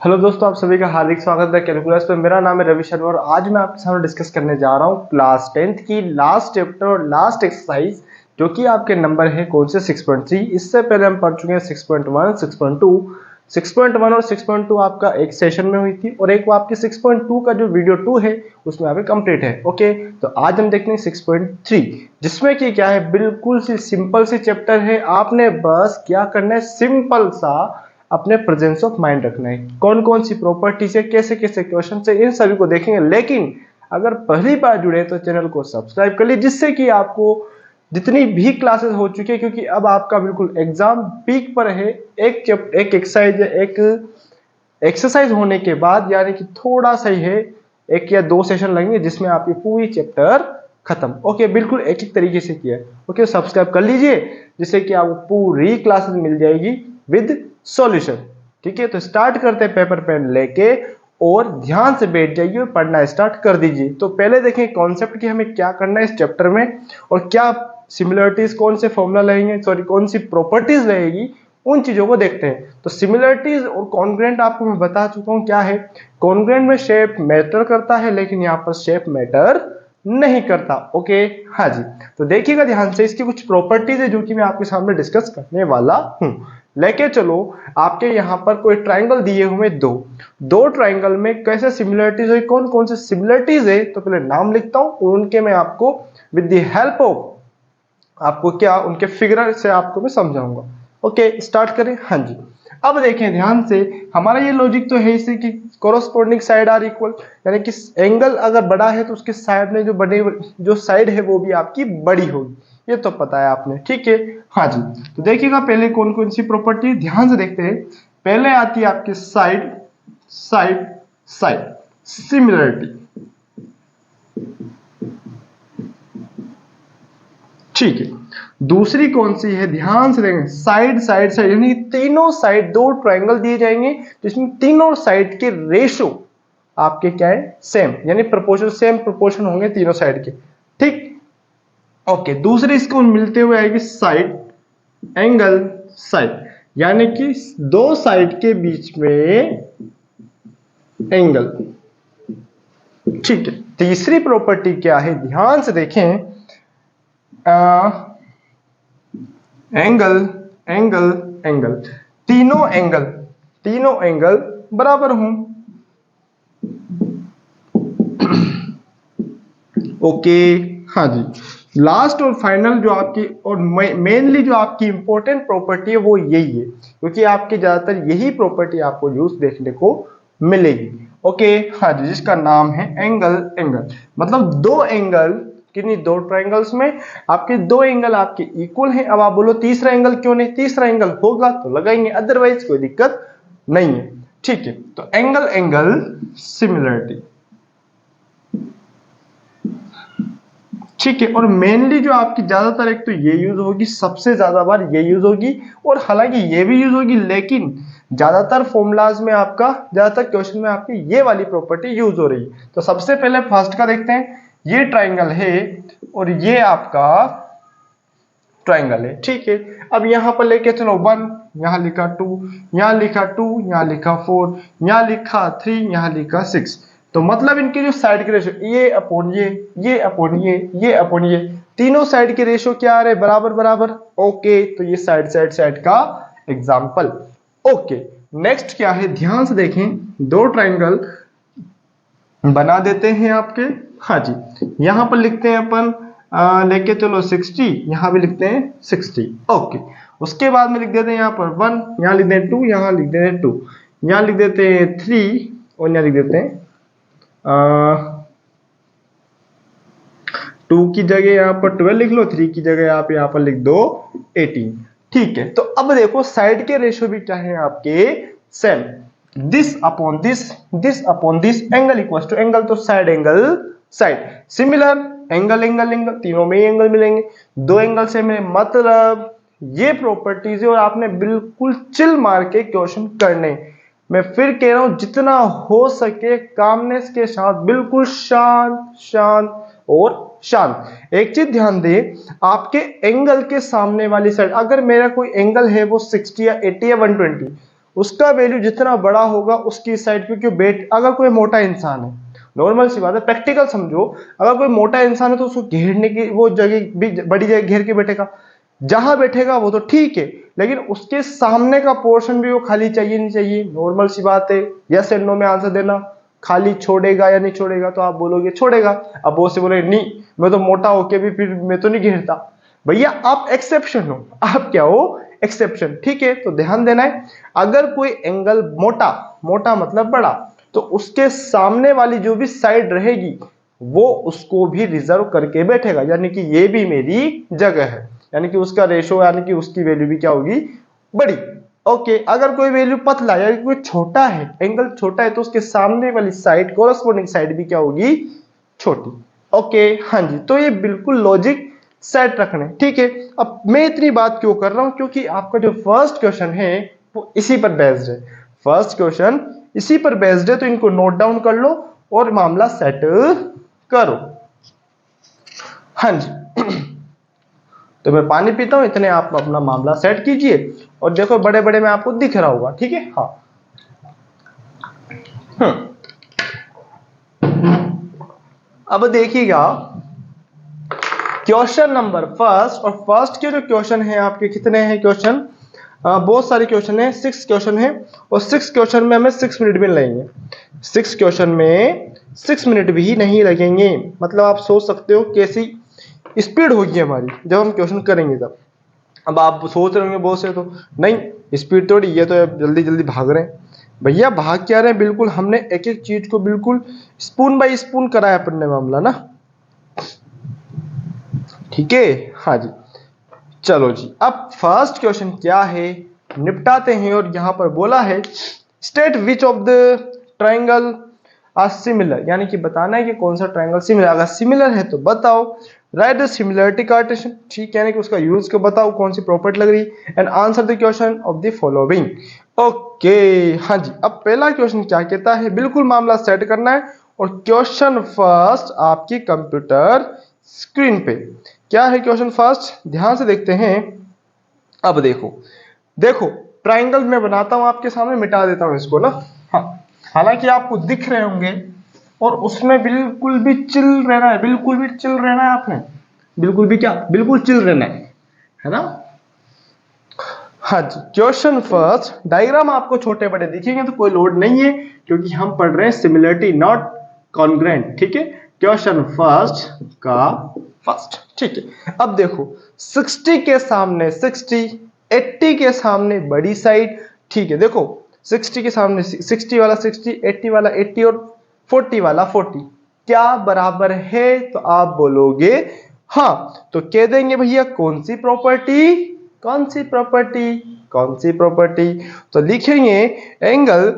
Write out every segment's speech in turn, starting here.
Hello दोस्तों, आप सभी का हार्दिक स्वागत है कैलकुलस पे। मेरा नाम है रवि शर्मा और आज मैं आपके सामने डिस्कस करने जा रहा हूँ क्लास 10th की लास्ट चैप्टर और लास्ट एक्सरसाइज, जो कि आपके नंबर है कौन से 6.3। इससे पहले हम पढ़ चुके हैं 6.1, 6.2, 6.1 और 6.2 आपका एक सेशन में हुई थी और एक वो आपकी 6.2 का जो वीडियो 2 है उसमें आपके कंप्लीट है। ओके, तो आज हम देखते हैं 6.3, जिसमें कि क्या है, बिल्कुल सी सिंपल सी चैप्टर है। आपने बस क्या करना है, सिंपल सा अपने प्रेजेंस ऑफ माइंड रखना है। कौन कौन सी प्रॉपर्टीज है, कैसे कैसे क्वेश्चन है, इन सभी को देखेंगे। लेकिन अगर पहली बार जुड़े तो चैनल को सब्सक्राइब कर लीजिए, जिससे कि आपको जितनी भी क्लासेस हो चुकी है, क्योंकि अब आपका बिल्कुल एग्जाम पीक पर है। एक एक्सरसाइज होने के बाद, यानी कि थोड़ा सा ही है, 1 या 2 सेशन लगेंगे जिसमें आपकी पूरी चैप्टर खत्म। ओके, बिल्कुल एक एक तरीके से किया है। ओके, सब्सक्राइब कर लीजिए जिससे कि आपको पूरी क्लासेस मिल जाएगी विद सॉल्यूशन। ठीक है, तो स्टार्ट करते हैं पेपर पेन लेके और ध्यान से बैठ जाइए और पढ़ना स्टार्ट कर दीजिए। तो पहले देखें कॉन्सेप्ट की हमें क्या करना है इस चैप्टर में और क्या सिमिलरिटीज, कौन से फॉर्मूला लगेंगे, सॉरी कौन सी प्रॉपर्टीज रहेगी, उन चीजों को देखते हैं। तो सिमिलरिटीज और कॉन्ग्रुएंट आपको मैं बता चुका हूं क्या है। कॉन्ग्रुएंट में शेप मैटर करता है, लेकिन यहाँ पर शेप मैटर नहीं करता। ओके, हाँ जी, तो देखिएगा ध्यान से, इसकी कुछ प्रॉपर्टीज है जो कि मैं आपके सामने डिस्कस करने वाला हूं। लेके चलो, आपके यहाँ पर कोई ट्राइंगल दिए हुए दो ट्राइंगल में कैसे सिमिलरिटीज है, कौन कौन से सिमिलरिटीज है, तो पहले नाम लिखता हूं और उनके मैं आपको विद द हेल्प ऑफ आपको क्या उनके फिगर से आपको मैं समझाऊंगा। ओके, स्टार्ट करें। हाँ जी, अब देखें ध्यान से, हमारा ये लॉजिक तो है इसे कि कोरोस्पोंडिंग साइड आर इक्वल, यानी कि एंगल अगर बड़ा है तो उसके साइड में जो साइड है वो भी आपकी बड़ी होगी, ये तो पता है आपने। ठीक है, हाँ जी, तो देखिएगा पहले कौन कौन सी प्रॉपर्टी ध्यान से देखते हैं। पहले आती है आपकी साइड साइड साइड सिमिलरिटी। ठीक है, दूसरी कौन सी है, ध्यान से देखें, साइड साइड साइड, यानी तीनों साइड, दो ट्रायंगल दिए जाएंगे जिसमें तीनों साइड के रेशो आपके क्या है, सेम, यानी प्रोपोर्शन, सेम प्रोपोर्शन होंगे तीनों साइड के। ठीक, ओके, दूसरी इसको मिलते हुए आएगी साइड एंगल साइड, यानी कि दो साइड के बीच में एंगल। ठीक है, तीसरी प्रॉपर्टी क्या है, ध्यान से देखें, एंगल एंगल एंगल, तीनों एंगल बराबर हों। ओके, हाँ जी, लास्ट और फाइनल जो आपकी और मेनली जो आपकी इंपॉर्टेंट प्रॉपर्टी है वो यही है, क्योंकि आपके ज्यादातर यही प्रॉपर्टी आपको यूज देखने को मिलेगी। ओके, हाँ जी, जिसका नाम है एंगल एंगल, मतलब दो एंगल, किन्हीं दो ट्रायंगल्स में आपके दो एंगल आपके इक्वल हैं। अब आप बोलो तीसरा एंगल क्यों नहीं, तीसरा एंगल होगा तो लगाएंगे, अदरवाइज कोई दिक्कत नहीं है। ठीक है, तो एंगल एंगल सिमिलरिटी। ठीक है, और मेनली जो आपकी ज्यादातर एक तो ये यूज होगी, सबसे ज्यादा बार ये यूज होगी, और हालांकि ये भी यूज होगी, लेकिन ज्यादातर फॉर्मूलाज में आपका, ज्यादातर क्वेश्चन में आपकी ये वाली प्रॉपर्टी यूज हो रही है। तो सबसे पहले फर्स्ट का देखते हैं, ये ट्राइंगल है और ये आपका ट्राइंगल है। ठीक है, अब यहां पर लेके चलो 1, यहां लिखा 2, यहां लिखा 2, यहां लिखा 4, यहां लिखा 3, यहां लिखा 6। तो मतलब इनके जो साइड के रेशो, ये अपॉन ये अपॉन ये अपॉन ये, तीनों साइड के रेशो क्या आ रहे, बराबर बराबर। ओके, तो ये साइड साइड साइड का एग्जाम्पल। ओके, नेक्स्ट क्या है, ध्यान से देखें, दो ट्राइंगल बना देते हैं आपके। हाँ जी, यहां पर लिखते हैं अपन लेके चलो 60, यहां भी लिखते हैं 60। ओके, उसके बाद में लिख देते हैं यहां पर 1, यहां लिख देते हैं 2, यहां लिख देते हैं 2, यहां लिख देते हैं 3 और यहां लिख देते हैं 2 की जगह यहां पर 12 लिख लो, 3 की जगह आप यहां पर लिख दो 18। ठीक है, तो अब देखो साइड के रेशो भी क्या है आपके, same, this upon this upon this, angle equal to angle, तो side angle side, similar angle angle angle, तीनों में ही एंगल मिलेंगे, दो एंगल से में मतलब ये प्रॉपर्टीज है, और आपने बिल्कुल चिल मार के क्वेश्चन करने। मैं फिर कह रहा हूं, जितना हो सके कामनेस के साथ, बिल्कुल शांत शांत और शांत। एक चीज ध्यान दे, आपके एंगल के सामने वाली साइड, अगर मेरा कोई एंगल है वो 60 या 80 या 120, उसका वैल्यू जितना बड़ा होगा उसकी साइड, क्योंकि अगर कोई मोटा इंसान है, नॉर्मल सी बात है, प्रैक्टिकल समझो, अगर कोई मोटा इंसान है तो उसको घेरने की वो जगह भी बड़ी जगह घेर के बैठेगा, जहां बैठेगा वो तो ठीक है, लेकिन उसके सामने का पोर्शन भी वो खाली चाहिए नहीं चाहिए, नॉर्मल सी बात है। यस एंड नो में आंसर देना, खाली छोड़ेगा या नहीं छोड़ेगा, तो आप बोलोगे छोड़ेगा। अब वो से बोले नहीं मैं तो मोटा होके भी फिर मैं तो नहीं घेरता, भैया आप एक्सेप्शन हो, आप क्या हो, एक्सेप्शन, ठीक है। तो ध्यान देना है, अगर कोई एंगल मोटा, मोटा मतलब बड़ा, तो उसके सामने वाली जो भी साइड रहेगी वो उसको भी रिजर्व करके बैठेगा, यानी कि ये भी मेरी जगह है, यानी कि उसका रेशो यानी कि उसकी वैल्यू भी क्या होगी, बड़ी। ओके, अगर कोई वैल्यू पतला यानी कोई छोटा है, एंगल छोटा है, तो उसके सामने वाली साइड, कोरस्पोंडिंग साइड भी क्या होगी, छोटी। ओके, हाँ जी, तो ये बिल्कुल लॉजिक सेट रखने, ठीक है। अब मैं इतनी बात क्यों कर रहा हूं, क्योंकि आपका जो फर्स्ट क्वेश्चन है वो इसी पर बेस्ड है, फर्स्ट क्वेश्चन इसी पर बेस्ड है, तो इनको नोट डाउन कर लो और मामला सेट करो। हाँ जी तो मैं पानी पीता हूं, इतने आप अपना मामला सेट कीजिए, और देखो बड़े बड़े में आपको दिख रहा होगा, ठीक है। हाँ अब देखिएगा क्वेश्चन नंबर फर्स्ट, और फर्स्ट के जो क्वेश्चन है आपके कितने हैं क्वेश्चन, बहुत सारे क्वेश्चन है, 6 क्वेश्चन है, और 6 क्वेश्चन में हमें 6 मिनट भी लगेंगे, 6 क्वेश्चन में 6 मिनट भी नहीं लगेंगे। मतलब आप सोच सकते हो कैसी स्पीड होगी हमारी जब हम क्वेश्चन करेंगे तब। अब आप सोच रहे होंगे बहुत से तो नहीं स्पीड थोड़ी, ये तो जल्दी जल्दी भाग रहे हैं, भैया भाग क्या रहे हैं, बिल्कुल हमने एक एक चीज को बिल्कुल स्पून बाय स्पून करा है अपन ने मामला ना, ठीक है। हाँ जी चलो जी, अब फर्स्ट क्वेश्चन क्या है निपटाते हैं, और यहां पर बोला है state which of the triangle are similar, यानी कि बताना है कि कौन सा ट्राइंगल सिमिलर, अगर सिमिलर है तो बताओ, राइट द सिमिलरिटी कार्टेशन, ठीक है, यानी कि उसका यूज को बताओ कौन सी प्रॉपर्टी लग रही, and answer the question of the following. Okay हाँ जी, अब पहला क्वेश्चन क्या कहता है, बिल्कुल मामला सेट करना है, और क्वेश्चन फर्स्ट आपकी कंप्यूटर स्क्रीन पे क्या है, क्वेश्चन फर्स्ट ध्यान से देखते हैं। अब देखो देखो ट्राइंगल मैं बनाता हूं आपके सामने, मिटा देता हूं इसको ना, हाँ हालांकि आपको दिख रहे होंगे, और उसमें बिल्कुल भी चिल रहना है, बिल्कुल भी चिल रहना है आपने, बिल्कुल भी क्या, बिल्कुल चिल रहना है ना। हाँ जी क्वेश्चन फर्स्ट, डायग्राम आपको छोटे बड़े दिखेंगे तो कोई लोड नहीं है, क्योंकि हम पढ़ रहे हैं सिमिलरिटी नॉट कॉन्ग्रुएंट, ठीक है। क्वेश्चन फर्स्ट का फर्स्ट, ठीक है। अब देखो 60 के सामने 60, 80 के सामने बड़ी साइड, ठीक है। देखो 60 के सामने 60 वाला 60, 80 वाला 80 और 40 वाला 40 क्या बराबर है, तो आप बोलोगे हाँ, तो कह देंगे भैया कौन सी प्रॉपर्टी, कौन सी प्रॉपर्टी, कौन सी प्रॉपर्टी, तो लिखेंगे एंगल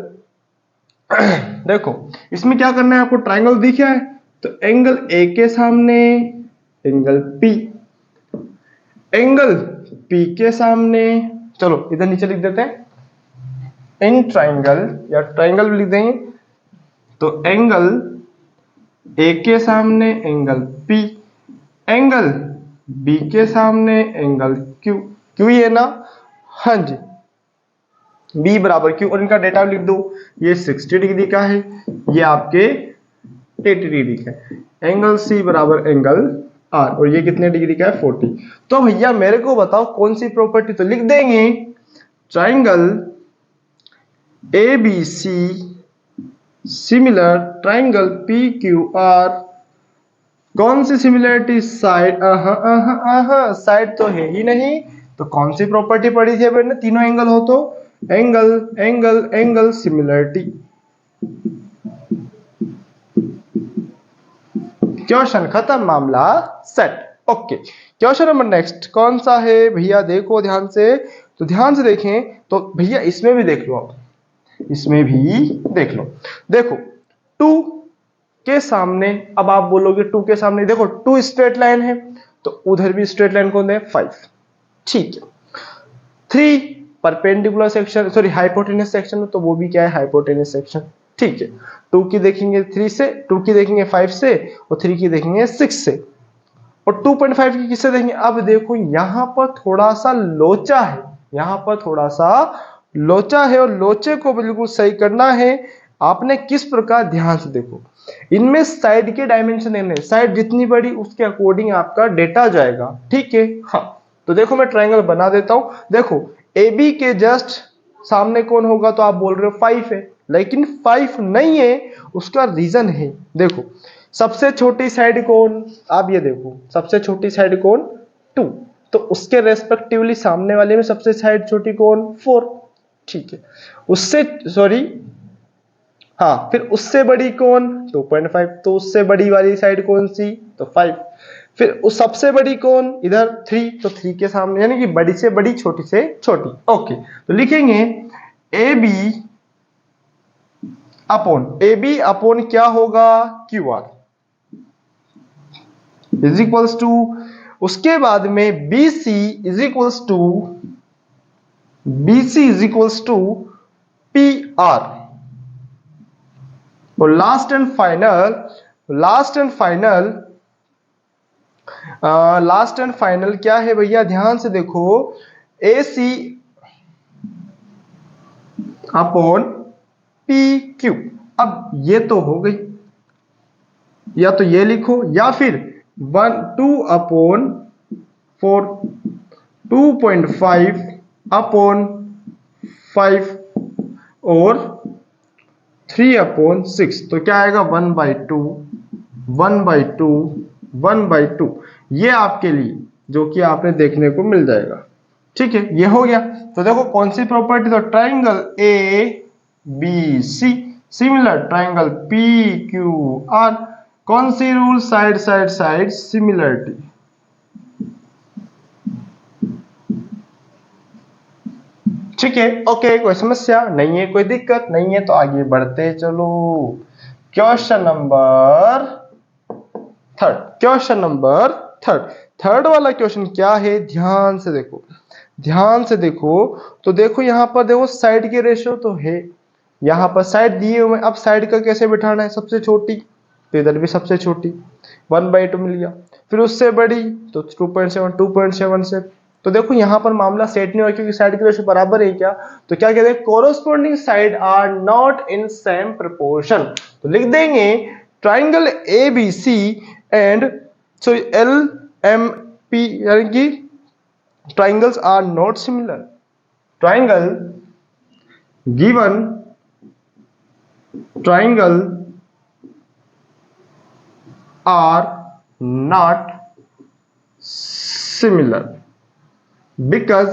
देखो इसमें क्या करना है आपको, ट्राइंगल दिखा है तो एंगल ए के सामने एंगल पी, एंगल पी के सामने, चलो इधर नीचे लिख देते हैं इन ट्राइंगल, या ट्राइंगल भी लिख देंगे, तो एंगल ए के सामने एंगल पी, एंगल बी के सामने एंगल क्यू, क्यू ही है ना, हाँ जी बी बराबर क्यू, और इनका डेटा लिख दो, ये 60 डिग्री का है, ये आपके 80 डिग्री का है, एंगल सी बराबर एंगल आर, और ये कितने डिग्री का है 40। तो भैया मेरे को बताओ कौन सी प्रॉपर्टी, तो लिख देंगे triangle A B C similar triangle P Q R, कौन सी सिमिलरिटी, साइड, साइड तो है ही नहीं, तो कौन सी प्रॉपर्टी पड़ी थी अपने, तीनों एंगल हो तो angle angle angle similarity. Question खत्म, मामला set. Okay question number next कौन सा है भैया, देखो ध्यान से, तो ध्यान से देखें, तो भैया इसमें भी देख लो, आप इसमें भी देख लो, देखो 2 के सामने, अब आप बोलोगे 2 के सामने, देखो 2 स्ट्रेट लाइन है, तो उधर भी स्ट्रेट लाइन कौन है 5, ठीक है। 3 perpendicular section, sorry hypotenuse section, तो वो भी क्या है हाइपोटेनस सेक्शन, ठीक है। 2 की देखेंगे 3 से, 2 की देखेंगे 5 से, और 3 की देखेंगे 6 से, और 2.5 की किससे देखेंगे। अब देखो यहां पर थोड़ा सा लोचा है, यहां पर थोड़ा सा लोचा है और लोचे को बिल्कुल सही करना है। आपने किस प्रकार, ध्यान से देखो, इनमें साइड के डायमेंशन देने, साइड जितनी बड़ी उसके अकॉर्डिंग आपका डेटा जाएगा, ठीक है। हाँ, तो देखो मैं ट्रायंगल बना देता हूं। देखो ए बी के जस्ट सामने कौन होगा, तो आप बोल रहे हो 5 है, लेकिन 5 नहीं है, उसका रीजन है। देखो सबसे छोटी साइड कौन, आप ये देखो सबसे छोटी साइड कौन, 2, तो उसके रेस्पेक्टिवली सामने वाले में सबसे साइड छोटी कौन, 4, ठीक है। उससे सॉरी, हाँ, फिर उससे बड़ी कौन, 2.5, तो उससे बड़ी वाली साइड कौन सी, तो 5। फिर उस सबसे बड़ी कौन, इधर 3, तो 3 के सामने, यानी कि बड़ी से बड़ी छोटी से छोटी। ओके, तो लिखेंगे ए बी अपॉन क्या होगा, Q R is equals to, उसके बाद में B C is equals to P R, और लास्ट एंड फाइनल क्या है भैया, ध्यान से देखो, A C upon P Q. अब ये तो हो गई, या तो ये लिखो, या फिर 2 अपॉन 4, 2.5 अपॉन 5 और 3 अपॉन 6, तो क्या आएगा 1/2, 1/2, 1/2। ये आपके लिए जो कि आपने देखने को मिल जाएगा, ठीक है। ये हो गया। तो देखो कौन सी प्रॉपर्टी, तो triangle A B C similar triangle P Q R, कौन सी रूल, साइड सिमिलरिटी। ठीक है, ओके, कोई समस्या नहीं है, कोई दिक्कत नहीं है, तो आगे बढ़ते चलो। क्वेश्चन नंबर थर्ड वाला क्वेश्चन क्या है, ध्यान से देखो, तो देखो यहां पर देखो साइड के रेशियो तो है, यहां पर साइड दिए हुए, अब साइड का कैसे बिठाना है, सबसे छोटी, तो इधर भी सबसे छोटी 1/2 मिल गया, फिर उससे बड़ी तो 2.7, 2.7 से, तो देखो यहां पर मामला सेट नहीं हुआ क्योंकि साइड के रेशियो बराबर है क्या, तो क्या कहते हैं, corresponding side are not in same proportion, तो लिख देंगे triangle A B C and so L M P, यानी कि triangles are not similar, triangle given triangle are not similar because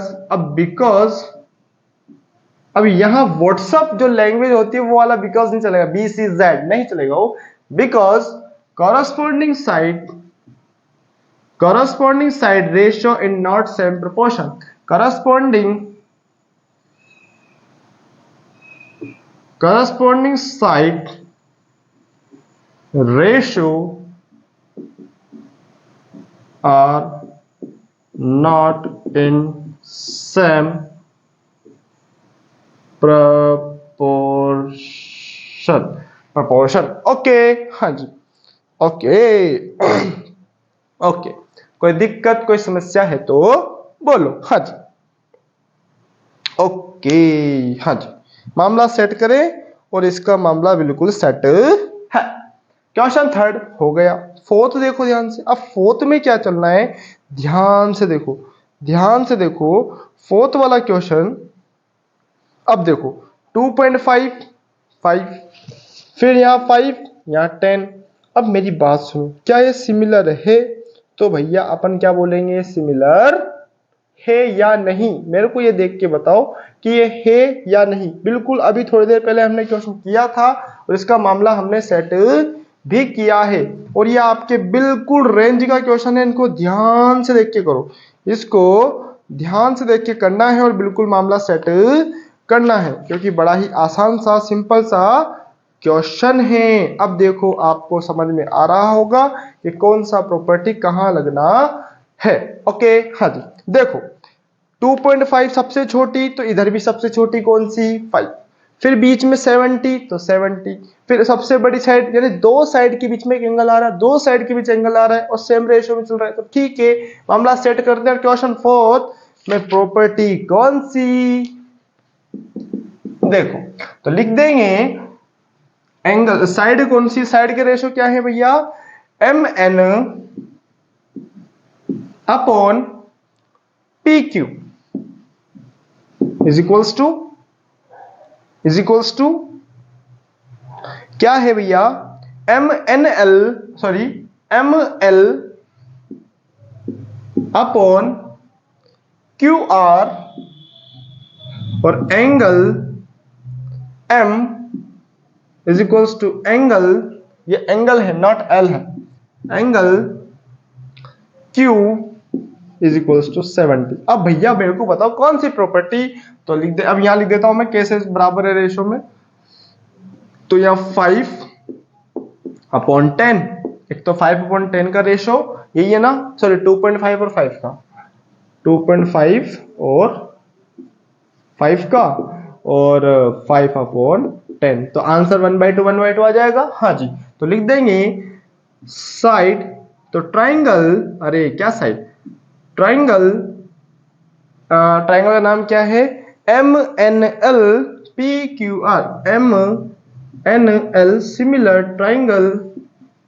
अब यहां व्हाट्सअप जो लैंग्वेज होती है वो वाला बिकॉज नहीं चलेगा, BCZ नहीं चलेगा वो, because corresponding side ratio in not same proportion, corresponding side ratio are not in same proportion। Okay, हाँ जी, ओके ओके, कोई दिक्कत कोई समस्या है तो बोलो, हाँ जी, ओके, हाँ जी, मामला सेट करें, और इसका मामला बिल्कुल सेट है। क्वेश्चन थर्ड हो गया। फोर्थ देखो ध्यान से, अब फोर्थ में क्या चलना है, ध्यान से देखो फोर्थ वाला क्वेश्चन, अब देखो 2.5, 5, फिर यहाँ 5, यहाँ 10। अब मेरी बात सुनो, क्या ये सिमिलर है, तो भैया अपन क्या बोलेंगे, सिमिलर है या नहीं, मेरे को ये देख के बताओ कि ये है या नहीं। बिल्कुल अभी थोड़ी देर पहले हमने क्वेश्चन किया था और इसका मामला हमने सेट भी किया है, और ये आपके बिल्कुल रेंज का क्वेश्चन है, इनको ध्यान से देख के करो, इसको ध्यान से देख के करना है और बिल्कुल मामला सेट करना है, क्योंकि बड़ा ही आसान सा सिंपल सा क्वेश्चन है। अब देखो आपको समझ में आ रहा होगा कि कौन सा प्रॉपर्टी कहां लगना है। ओके, हाँ जी, देखो 2.5 सबसे छोटी, तो इधर भी सबसे छोटी कौन सी, 5, फिर बीच में 70, तो 70, फिर सबसे बड़ी साइड, यानी दो साइड के बीच में एक एंगल आ रहा है, दो साइड के बीच एंगल आ रहा है और सेम रेशियो में चल रहा है, तो ठीक है, मामला सेट करते हैं। क्वेश्चन फोर्थ में प्रॉपर्टी कौन सी, देखो तो लिख देंगे एंगल साइड, कौन सी साइड के रेशो क्या है भैया, M N upon P Q is equals to क्या है भैया, M N L sorry M L upon Q R और angle M is equals to angle, ये एंगल है नॉट एल है, angle Q is equals to 70। अब भैया मेरे को बताओ कौन सी प्रॉपर्टी, तो लिख दे, अब यहां लिख देता हूं मैं कैसे बराबर है रेशो में, तो यहां 5/10, एक तो 5/10 का रेशो यही है ना, सॉरी 2.5 और 5 का, 2.5 और 5 का और 5/10, तो आंसर 1/2 आ जाएगा। हाँ जी, तो लिख देंगे साइड, तो ट्राइंगल, अरे क्या साइड, ट्राइंगल, ट्राइंगल का नाम क्या है, M N L P Q R, M N L similar triangle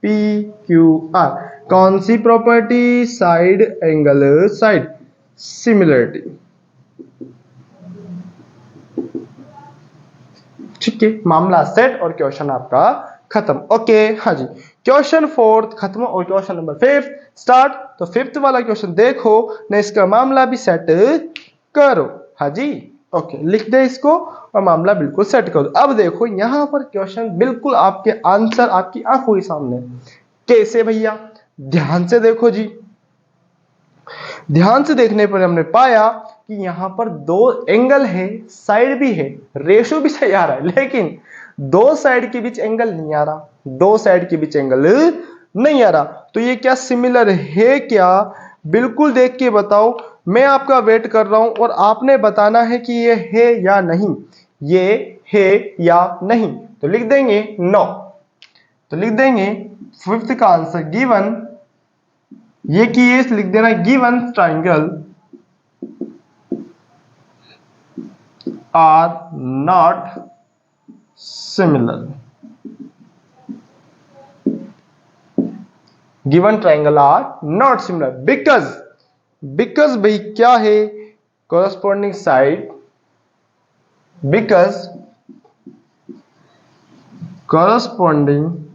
P Q R, कौन सी property, side angle side similarity. ठीक है, मामला सेट और क्वेश्चन आपका खत्म। ओके हाँ जी, क्वेश्चन 4 खत्म और क्वेश्चन नंबर 5 स्टार्ट। तो 5th वाला क्वेश्चन देखो ना, इसका मामला भी सेट करो। हाँ जी ओके, लिख दे इसको और मामला बिल्कुल सेट करो। अब देखो यहां पर क्वेश्चन बिल्कुल आपके आंसर आपकी आंखों के सामने, कैसे भैया, ध्यान से देखो जी। ध्यान से देखने पर हमने पाया कि यहां पर दो एंगल है, साइड भी है, रेशो भी सही आ रहा है, लेकिन दो साइड के बीच एंगल नहीं आ रहा, दो साइड के बीच एंगल नहीं आ रहा। तो ये क्या सिमिलर है क्या, बिल्कुल देख के बताओ, मैं आपका वेट कर रहा हूं और आपने बताना है कि ये है या नहीं, ये है या नहीं। तो लिख देंगे नो, तो लिख देंगे 5th का आंसर गिवन, ये की ये लिख देना, given triangle are not similar, given triangle are not similar because भाई क्या है, corresponding side, because corresponding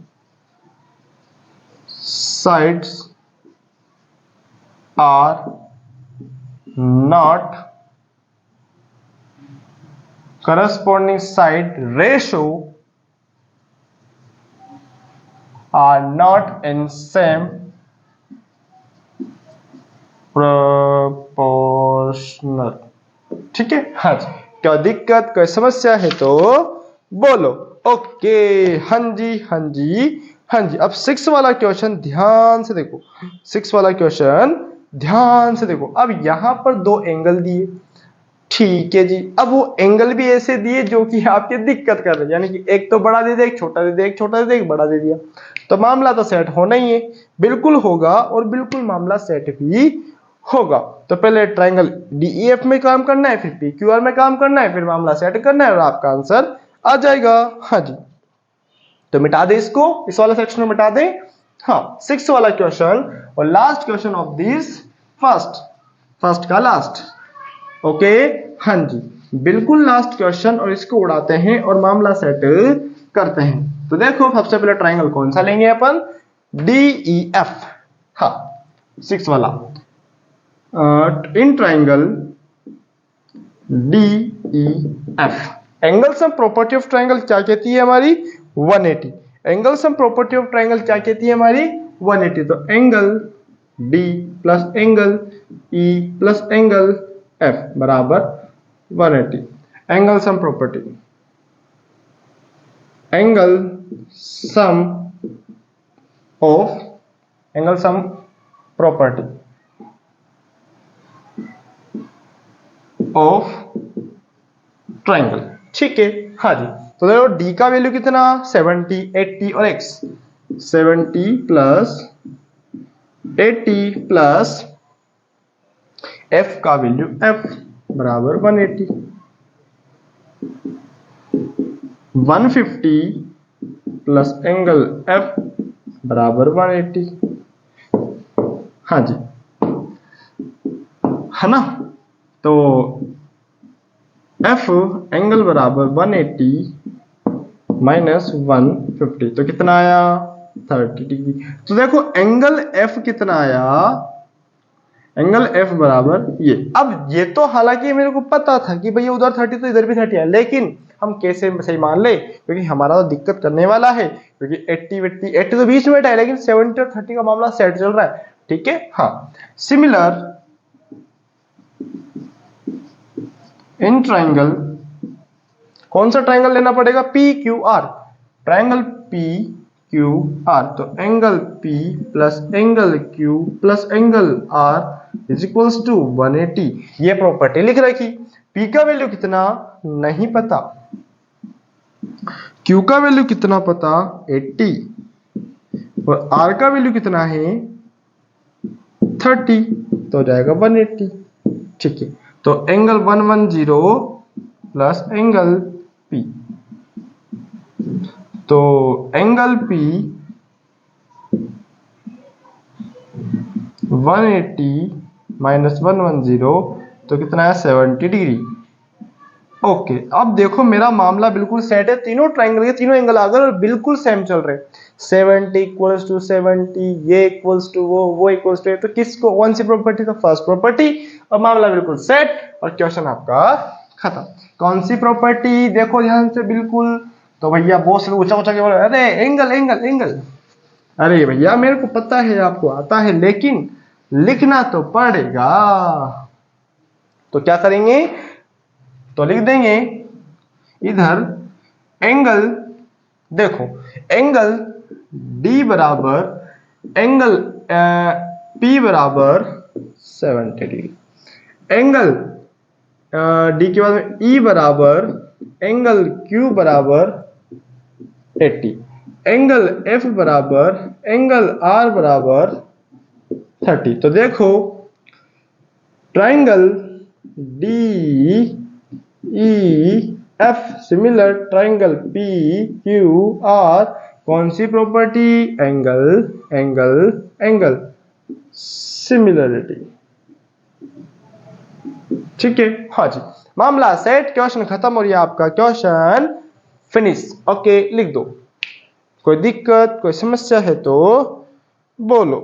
sides are not, corresponding side ratio are not in same proportional। ठीक है हाँ जी, क्या दिक्कत कोई समस्या है तो बोलो। ओके हाँ जी हाँ जी हाँ जी। अब 6 वाला क्वेश्चन ध्यान से देखो, 6 वाला क्वेश्चन ध्यान से देखो। अब यहां पर दो एंगल दिए, ठीक है जी, अब वो एंगल भी ऐसे दिए जो कि आपके दिक्कत कर रहे हैं, यानी कि एक तो बड़ा दे दे, एक छोटा दे दे, एक छोटा दे दे, एक बड़ा दे दिया, तो मामला तो सेट होना ही है, बिल्कुल होगा और बिल्कुल मामला सेट भी होगा। तो पहले ट्राइंगल डीईएफ में काम करना है, फिर पीक्यूआर में काम करना है, फिर मामला सेट करना है और आपका आंसर आ जाएगा। हाँ जी, तो मिटा दे इसको, इस वाला सेक्शन में मिटा दे। हाँ 6 वाला क्वेश्चन और last question of this first का लास्ट। ओके हाँ जी, बिल्कुल लास्ट क्वेश्चन और इसको उड़ाते हैं और मामला सेट करते हैं। तो देखो सबसे पहले ट्राइंगल कौन सा लेंगे अपन, डीईएफ। हाँ 6 वाला, in triangle DEF, angle sum property of triangle क्या कहती है हमारी, 180। Angle sum property of triangle क्या कहती है हमारी, 180। तो angle D plus angle E plus angle F बराबर 180। Angle sum property, angle sum property of triangle. ठीक है हाँ जी, तो देखो डी का वैल्यू कितना, 70, 80 और x, 70 प्लस 80 प्लस f का वैल्यू f बराबर 180। 150 प्लस एंगल एफ बराबर 180। हाँ जी, है ना। तो एफ एंगल बराबर 180 माइनस 150, तो कितना आया 30 डिग्री। तो देखो एंगल एफ कितना आया, एंगल एफ बराबर ये। अब ये तो हालांकि मेरे को पता था कि भैया उधर 30 तो इधर भी 30 है, लेकिन हम कैसे सही मान ले, क्योंकि हमारा तो दिक्कत करने वाला है, क्योंकि 80 तो बीच में है, लेकिन 70 और 30 का मामला सेट चल रहा है, ठीक है। हाँ, सिमिलर इन ट्राइंगल, कौन सा ट्राइंगल लेना पड़ेगा, P Q R, triangle P Q R. तो angle P plus angle Q plus angle R is equals to 180। ये प्रॉपर्टी लिख रखी। पी का वैल्यू कितना नहीं पता, क्यू का वैल्यू कितना पता 80, और आर का वैल्यू कितना है 30, तो हो जाएगा 180। ठीक है, तो एंगल 110 प्लस एंगल पी, तो एंगल पी 180 माइनस 110, तो कितना है 70 डिग्री। ओके, अब देखो मेरा मामला बिल्कुल सेट है, तीनों ट्राइंगल के तीनों एंगल आ गए और बिल्कुल सेम चल रहे। 70 इक्वल्स टू 70, ये इक्वल्स टू वो इक्वल्स टू, तो किसको कौन सी प्रॉपर्टी, तो फर्स्ट प्रॉपर्टी, और मामला बिल्कुल सेट और क्वेश्चन आपका खत्म। कौन सी प्रॉपर्टी, देखो ध्यान से बिल्कुल। तो भैया बहुत ऊंचा ऊंचा के बोले अरे एंगल एंगल एंगल, अरे भैया मेरे को पता है आपको आता है, लेकिन लिखना तो पड़ेगा। तो क्या करेंगे, तो लिख देंगे इधर एंगल, देखो एंगल डी बराबर एंगल पी बराबर 70 डिग्री, एंगल डी के बाद में ई बराबर एंगल क्यू बराबर 80, एंगल एफ बराबर एंगल आर बराबर 30। तो देखो triangle D E F similar triangle P Q R, कौन सी property, angle angle angle similarity. ठीक है, हाँ जी, मामला सेट, क्वेश्चन खत्म और ये आपका क्वेश्चन फिनिश। ओके, लिख दो। कोई दिक्कत कोई समस्या है तो बोलो।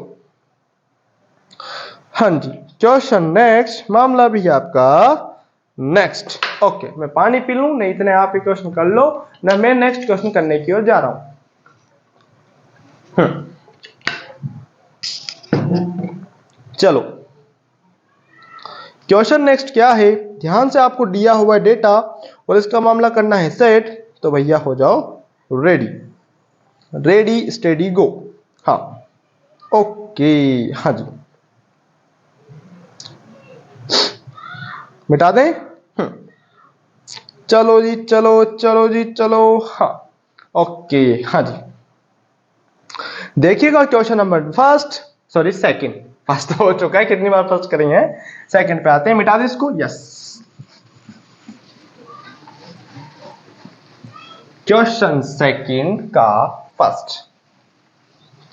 हाँ जी, क्वेश्चन नेक्स्ट, मामला भी आपका नेक्स्ट। ओके, मैं पानी पी लूं, नहीं इतने आप ही क्वेश्चन कर लो ना, मैं नेक्स्ट क्वेश्चन करने की ओर जा रहा हूं। चलो, क्वेश्चन नेक्स्ट क्या है, ध्यान से आपको दिया हुआ है डेटा और इसका मामला करना है सेट। तो भैया हो जाओ रेडी, रेडी स्टेडी गो। हाँ, ओके, हाँ जी, मिटा दें। चलो जी, चलो चलो जी चलो। हाँ, ओके, हाँ जी, देखिएगा question number first, sorry second, first तो हो चुका है, कितनी बार फर्स्ट करेंगे, सेकंड पे आते हैं। मिटा दे इसको, यस। क्वेश्चन सेकंड का फर्स्ट,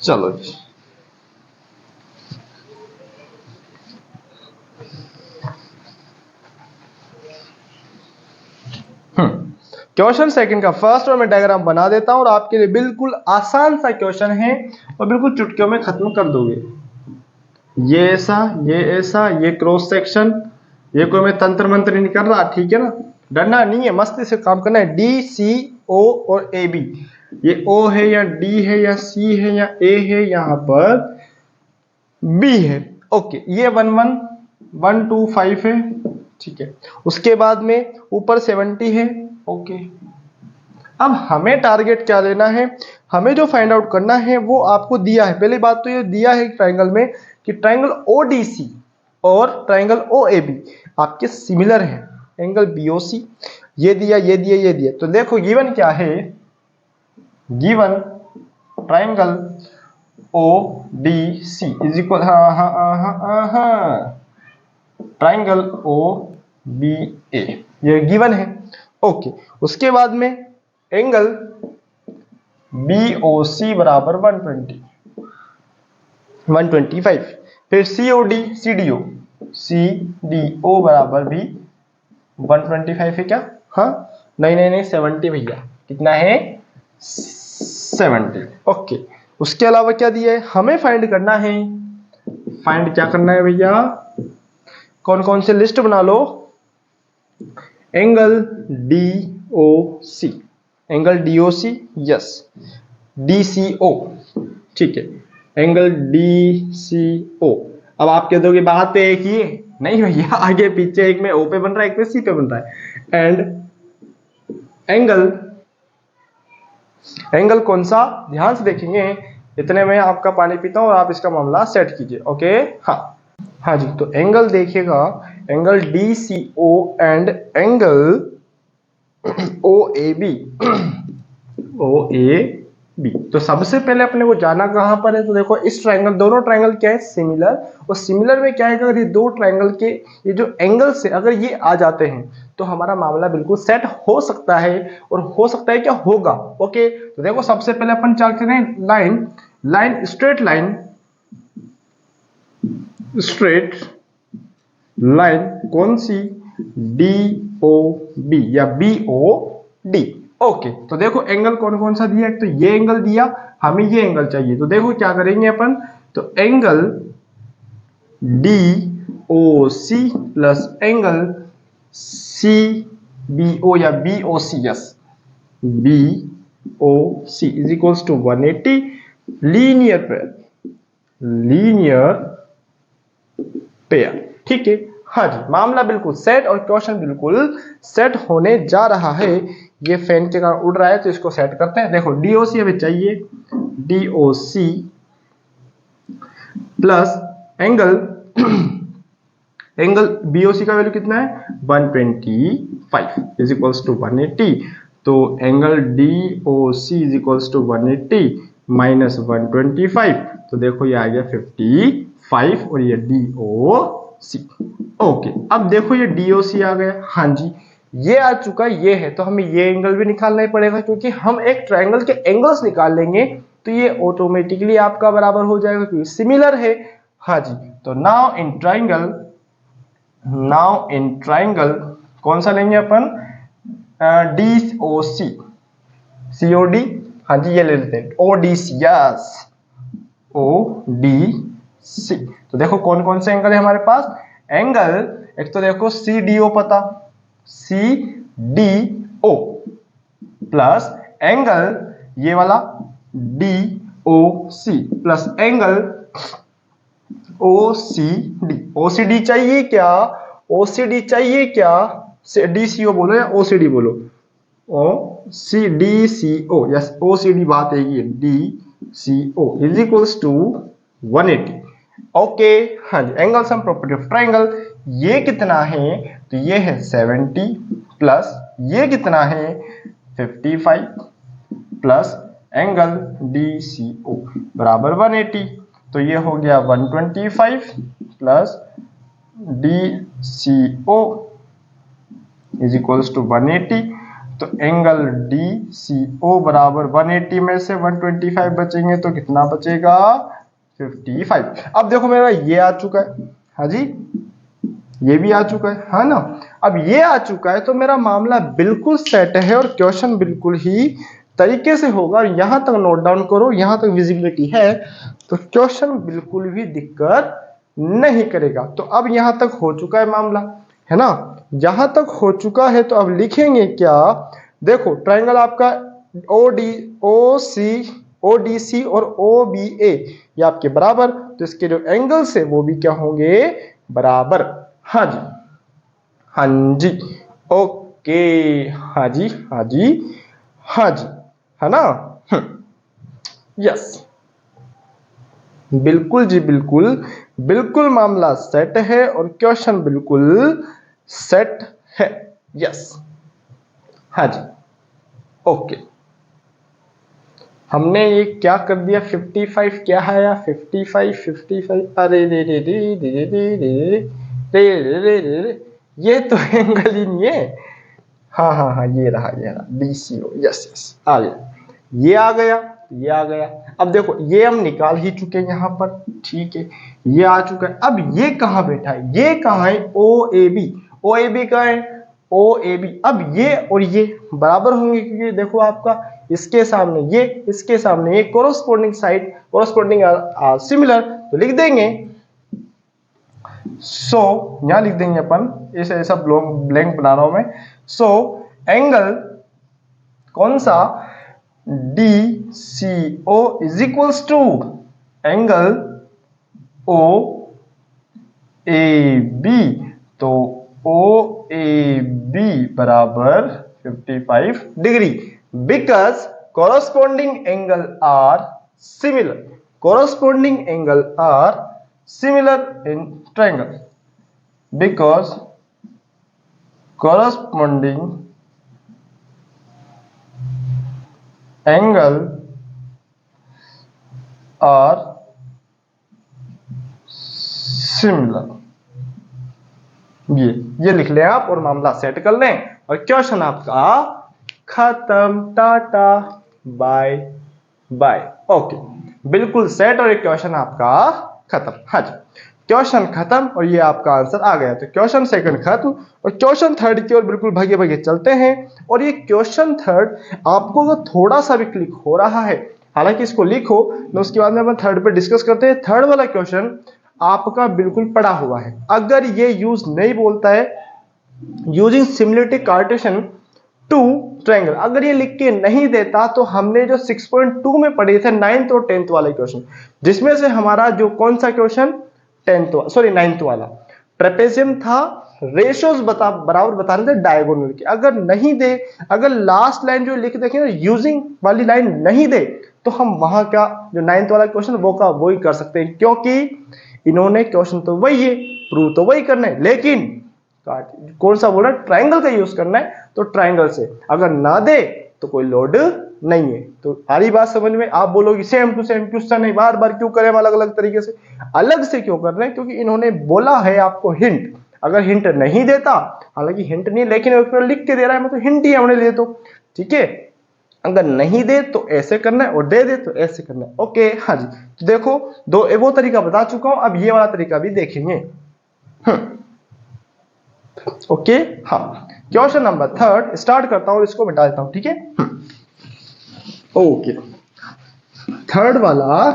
चलो जी। क्वेश्चन सेकंड का फर्स्ट, और मैं डायग्राम बना देता हूं और आपके लिए बिल्कुल आसान सा क्वेश्चन है और बिल्कुल चुटकियों में खत्म कर दोगे। ये ऐसा, ये ऐसा, ये क्रॉस सेक्शन, ये कोई मैं तंत्र मंत्र नहीं कर रहा, ठीक है ना, डरना नहीं है, मस्ती से काम करना है। डी सी ओ और ए बी, ये ओ है या डी है या सी है या ए है, यहां पर बी है। ओके, ये 1 1 1 2 5 है, ठीक है। उसके बाद में ऊपर 70 है। ओके, अब हमें टारगेट क्या लेना है, हमें जो फाइंड आउट करना है वो आपको दिया है। पहली बात तो ये दिया है ट्राइंगल में कि ट्राइंगल ओडीसी और ट्राइंगल ओएबी आपके सिमिलर हैं, एंगल बीओसी ये दिया ये दिया ये दिया। तो देखो गिवन क्या है, given triangle ODC is equal, triangle O B A, ये गिवन है। ओके, उसके बाद में एंगल BOC बराबर 125। फिर CDO बराबर भी 125 है क्या? हाँ, नहीं 70 भैया, कितना है? 70। ओके, उसके अलावा क्या दिया है हमें फाइंड करना है? फाइंड क्या करना है भैया? कौन कौन से लिस्ट बना लो? Angle DOC, angle DOC, yes, DCO, ठीक है, एंगल DCO। अब आप कह दोगे बात पे एक ही है, नहीं भैया, आगे पीछे, एक में O पे बन रहा है, एक में C पे बन रहा है। एंड एंगल कौन सा, ध्यान से देखेंगे। इतने में आपका पानी पीता हूं और आप इसका मामला सेट कीजिए। ओके, हाँ जी, तो एंगल देखिएगा, angle DCO and angle OAB। तो सबसे पहले अपने को जाना कहां पर है? तो देखो इस ट्रायंगल, दोनों ट्रायंगल क्या है? सिमिलर। और सिमिलर में क्या है, अगर ये दो ट्रायंगल के ये जो एंगल से अगर ये आ जाते हैं तो हमारा मामला बिल्कुल सेट हो सकता है। और हो सकता है क्या? होगा। ओके, तो देखो सबसे पहले अपन क्या करें? लाइन स्ट्रेट लाइन कौन सी? DOB या BOD। ओके, तो देखो एंगल कौन कौन सा दिया? तो ये एंगल दिया, हमें ये एंगल चाहिए। तो देखो क्या करेंगे अपन? तो angle DOC plus angle CBO या BOC, yes, BOC is equals to 180 linear pair. ठीक है, हाँ जी, मामला बिल्कुल सेट और क्वेश्चन बिल्कुल सेट होने जा रहा है। ये फैन के कारण उड़ रहा है तो इसको सेट करते हैं। देखो DOC हमें चाहिए, DOC प्लस एंगल BOC का वैल्यू कितना है? 125 इज इक्वल्स टू 180। तो angle DOC is equals to 180 minus 125, तो देखो ये आ गया 55 और ये DOC। ओके, अब देखो ये DOC आ गया, हाँ जी, ये आ चुका, ये है, तो हमें ये एंगल भी निकालना ही पड़ेगा, क्योंकि हम एक ट्रायंगल के एंगल्स निकाल लेंगे तो ये ऑटोमेटिकली आपका बराबर हो जाएगा, क्योंकि सिमिलर है। हाँ जी, तो नाउ इन ट्रायंगल कौन सा लेंगे अपन? DOC, COD, हाँ जी, ये ले लेते हैं, ODC, यस, ODC। तो देखो कौन कौन से एंगल है हमारे पास? एंगल एक तो देखो CDO पता, CDO प्लस एंगल ये वाला DOC प्लस एंगल OCD चाहिए क्या? OCD चाहिए क्या? DCO बोलो या OCD बोलो? DCO, यस, OCD बात है ये, DCO is equals to 180। Okay, हाँ जी, angle sum property of triangle, ये कितना है? तो ये है 70 प्लस ये कितना है? 55 प्लस एंगल DCO बराबर 180, तो ये हो गया 125 plus DCO is equals to 180। तो एंगल DCO बराबर 180 में से 125 बचेंगे तो कितना बचेगा? 55। अब देखो मेरा ये आ चुका है, हाँ जी, ये भी आ चुका है, हाँ ना। अब ये आ चुका है तो मेरा मामला बिल्कुल सेट है और क्वेश्चन बिल्कुल ही तरीके से होगा। यहां तक नोट डाउन करो, यहां तक विजिबिलिटी है तो क्वेश्चन बिल्कुल भी दिक्कत नहीं करेगा। तो अब यहां तक हो चुका है मामला, है ना, यहां तक हो चुका है। तो अब लिखेंगे क्या? देखो ट्रायंगल आपका ODC और OBA ये आपके बराबर, तो इसके जो एंगल्स है वो भी क्या होंगे? बराबर। हाँ जी, हाँ जी, ओके, हाँ जी, हाँ जी, हाँ जी, है ना, यस, बिल्कुल जी, बिल्कुल मामला सेट है और क्वेश्चन बिल्कुल सेट है, यस, हाँ जी, ओके। हमने ये क्या कर दिया? 55 क्या है यार? 55, अरे रे रे रे रे रे रे रे रे रे रे रे, ये तो एंगल ही नहीं है। हाँ हाँ हाँ, ये रहा DCO, यस यस आ गया, ये आ गया, ये आ गया। अब देखो ये हम निकाल ही चुके हैं यहाँ पर, ठीक है, ये आ चुका है। अब ये कहाँ बैठा है, ये कहाँ है, OAB, OAB कहाँ है, OAB। अब ये और ये बराबर होंगे, क्योंकि देखो आपका इसके सामने ये, इसके सामने ये, कोरोस्पोंडिंग साइड, कोरोस्पोंडिंग सिमिलर, तो लिख देंगे सो यहां लिख देंगे अपन, इस ऐसा ब्लैंक बना रहा हूं मैं। सो एंगल कौन सा, DCO is equals to angle OAB, तो OAB बराबर 55 degree, because corresponding angle are similar, corresponding angle are similar in triangle, because corresponding angle are similar। ये लिख लें आप और मामला सेट कर लें और क्वेश्चन आपका खत्म, टाटा बाय बाय। ओके, बिल्कुल सेट और एक क्वेश्चन आपका खत्म। हाँ जी, क्वेश्चन खत्म और ये आपका आंसर आ गया। तो क्वेश्चन सेकंड खत्म और क्वेश्चन थर्ड की ओर बिल्कुल भागे भागे चलते हैं। और ये क्वेश्चन थर्ड आपको अगर थोड़ा सा भी क्लिक हो रहा है, हालांकि इसको लिखो तो उसके बाद में अपन थर्ड पे डिस्कस करते हैं। थर्ड वाला क्वेश्चन आपका बिल्कुल पड़ा हुआ है। अगर ये यूज नहीं बोलता है using similarity cartesian to triangle, अगर ये लिख के नहीं देता तो हमने जो 6.2 में पढ़े थे 9th और 10th वाले क्वेश्चन, जिसमें से हमारा जो कौन सा क्वेश्चन 9th वाला ट्रेपेजियम था, रेशियोज बराबर बताने थे डायगोनल के। अगर नहीं दे, अगर लास्ट लाइन जो लिख देखें यूजिंग वाली लाइन नहीं दे, तो हम वहां का जो 9th वाला क्वेश्चन वो ही कर सकते हैं, क्योंकि इन्होंने क्वेश्चन तो वही है, प्रूव तो वही करना है, लेकिन कौन सा बोला, ट्रायंगल का यूज करना है, तो ट्रायंगल से अगर ना दे तो कोई लोड नहीं है। तो सारी बात समझ में। आप बोलोगे सेम टू सेम क्वेश्चन नहीं, बार बार क्यों करें हम अलग अलग तरीके से, अलग से क्यों कर रहे हैं, क्योंकि इन्होंने बोला है आपको हिंट। अगर हिंट नहीं देता, हालांकि हिंट नहीं लेकिन लिख के दे रहा है, मैं तो हिंट ही हमने दे दो, ठीक है। अगर नहीं दे तो ऐसे करना है और दे दे तो ऐसे करना है। ओके, हाँ जी, तो देखो दो वो तरीका बता चुका हूं, अब ये वाला तरीका भी देखेंगे। ओके, हाँ, क्वेश्चन नंबर थर्ड स्टार्ट करता हूं, इसको मिटा देता हूं, ठीक है। ओके, थर्ड वाला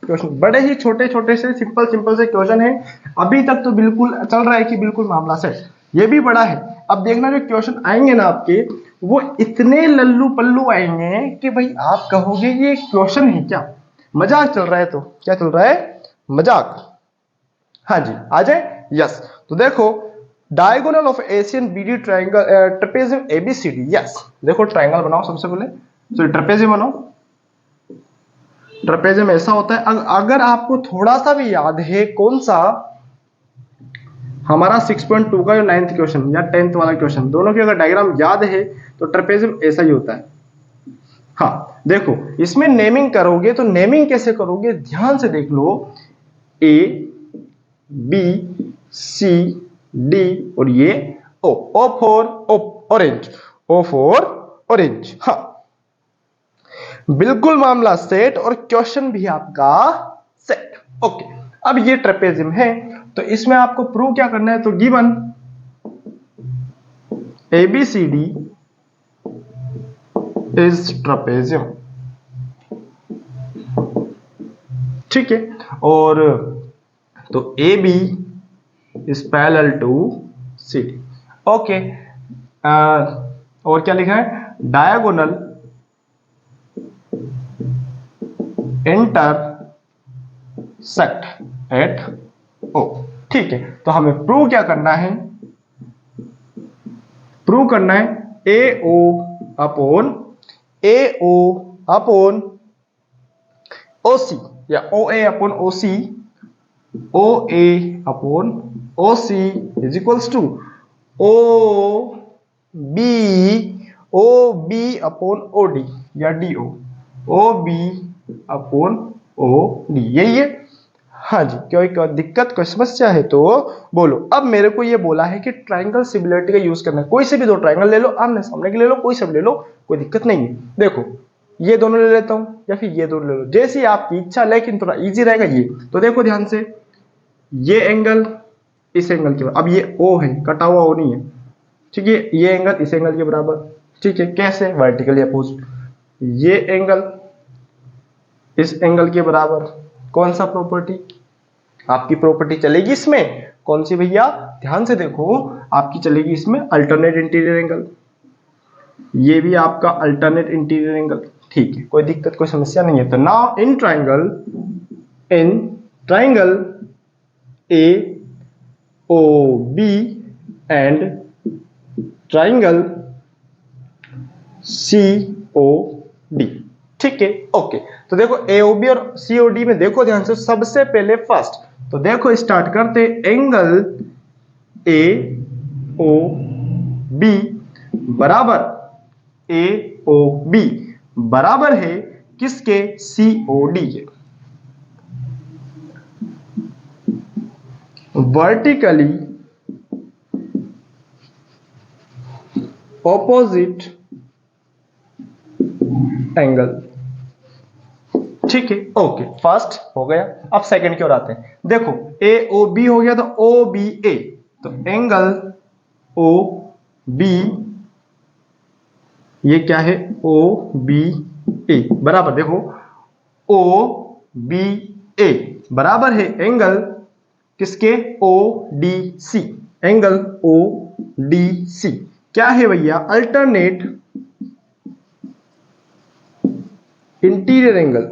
क्वेश्चन बड़े ही छोटे छोटे से सिंपल से क्वेश्चन है। अभी तक तो बिल्कुल चल रहा है कि बिल्कुल मामला सेट, ये भी बड़ा है। अब देखना जो क्वेश्चन आएंगे ना आपके, वो इतने लल्लू पल्लू आएंगे कि भाई आप कहोगे ये क्वेश्चन है क्या, मजाक चल रहा है। तो क्या चल रहा है, मजाक। हाँ जी, आ जाए, यस। तो देखो diagonal of Asian BD triangle trapezium ABCD, yes. देखो ट्रायंगल बनाओ सबसे पहले, तो ट्रेपेजियम बनाओ। ट्रेपेजियम ऐसा होता है, अगर आपको थोड़ा सा भी याद है कौन सा हमारा 6.2 का जो 9th क्वेश्चन या 10th वाला क्वेश्चन, दोनों की अगर डायग्राम याद है तो ट्रेपेजियम ऐसा ही होता है। हाँ देखो, इसमें नेमिंग करोगे तो नेमिंग कैसे करोगे, ध्यान से देख लो, A B C D और ये O for orange, O for orange. हाँ, बिल्कुल मामला सेट और क्वेश्चन भी आपका सेट। ओके, अब ये ट्रेपेजियम है, तो इसमें आपको प्रूव क्या करना है, तो गिवन ABCD इज ट्रेपेजियम, ठीक है। और तो AB is parallel to CD। Okay, और क्या लिखा है, डायगोनल इंटरसेक्ट एट O, ठीक है। तो हमें प्रूव क्या करना है, प्रूव करना है AO अपॉन OC या OA upon OC, OA upon OC is equals to OB upon OD या DO, OB अपॉन OD, यही है। हाँ जी, कोई दिक्कत कोई समस्या है तो बोलो। अब मेरे को ये बोला है कि ट्रायंगल सिमिलरिटी का यूज करना है। कोई से भी दो ट्रायंगल ले लो, आमने सामने के ले लो, कोई से भी ले लो, कोई दिक्कत नहीं है। देखो ये दोनों ले लेता हूं या फिर ये दोनों ले लो, जैसी आपकी इच्छा, लेकिन थोड़ा इजी रहेगा ये। तो देखो ध्यान से, ये एंगल इस एंगल के बराबर, अब ये ओ है, कटा हुआ ओ नहीं है, ठीक है। ये एंगल इस एंगल के बराबर, ठीक है। कैसे? Vertically opposite. ये एंगल इस एंगल के बराबर। कौन सा प्रॉपर्टी? आपकी प्रॉपर्टी चलेगी इसमें, कौन सी भैया? ध्यान से देखो, आपकी चलेगी इसमें अल्टरनेट इंटीरियर एंगल। ये भी आपका अल्टरनेट इंटीरियर एंगल, ठीक है, कोई दिक्कत कोई समस्या नहीं है। तो now in triangle A O B and triangle C O D, ठीक है, ओके। तो देखो एओबी और सीओडी में देखो ध्यान से, सबसे पहले फर्स्ट, तो देखो स्टार्ट करते, एंगल ए ओ बी बराबर ए ओ बी बराबर है किसके? सी ओ डी के। वर्टिकली ऑपोजिट एंगल, ठीक है, ओके। फर्स्ट हो गया। अब सेकंड की ओर आते हैं। देखो ए ओ बी हो गया, तो ओ बी ए, तो एंगल ओ बी, ये क्या है? ओ बी ए बराबर, देखो ओ बी ए बराबर है एंगल किसके? O D C. Angle O D C क्या है भैया? Alternate interior angle,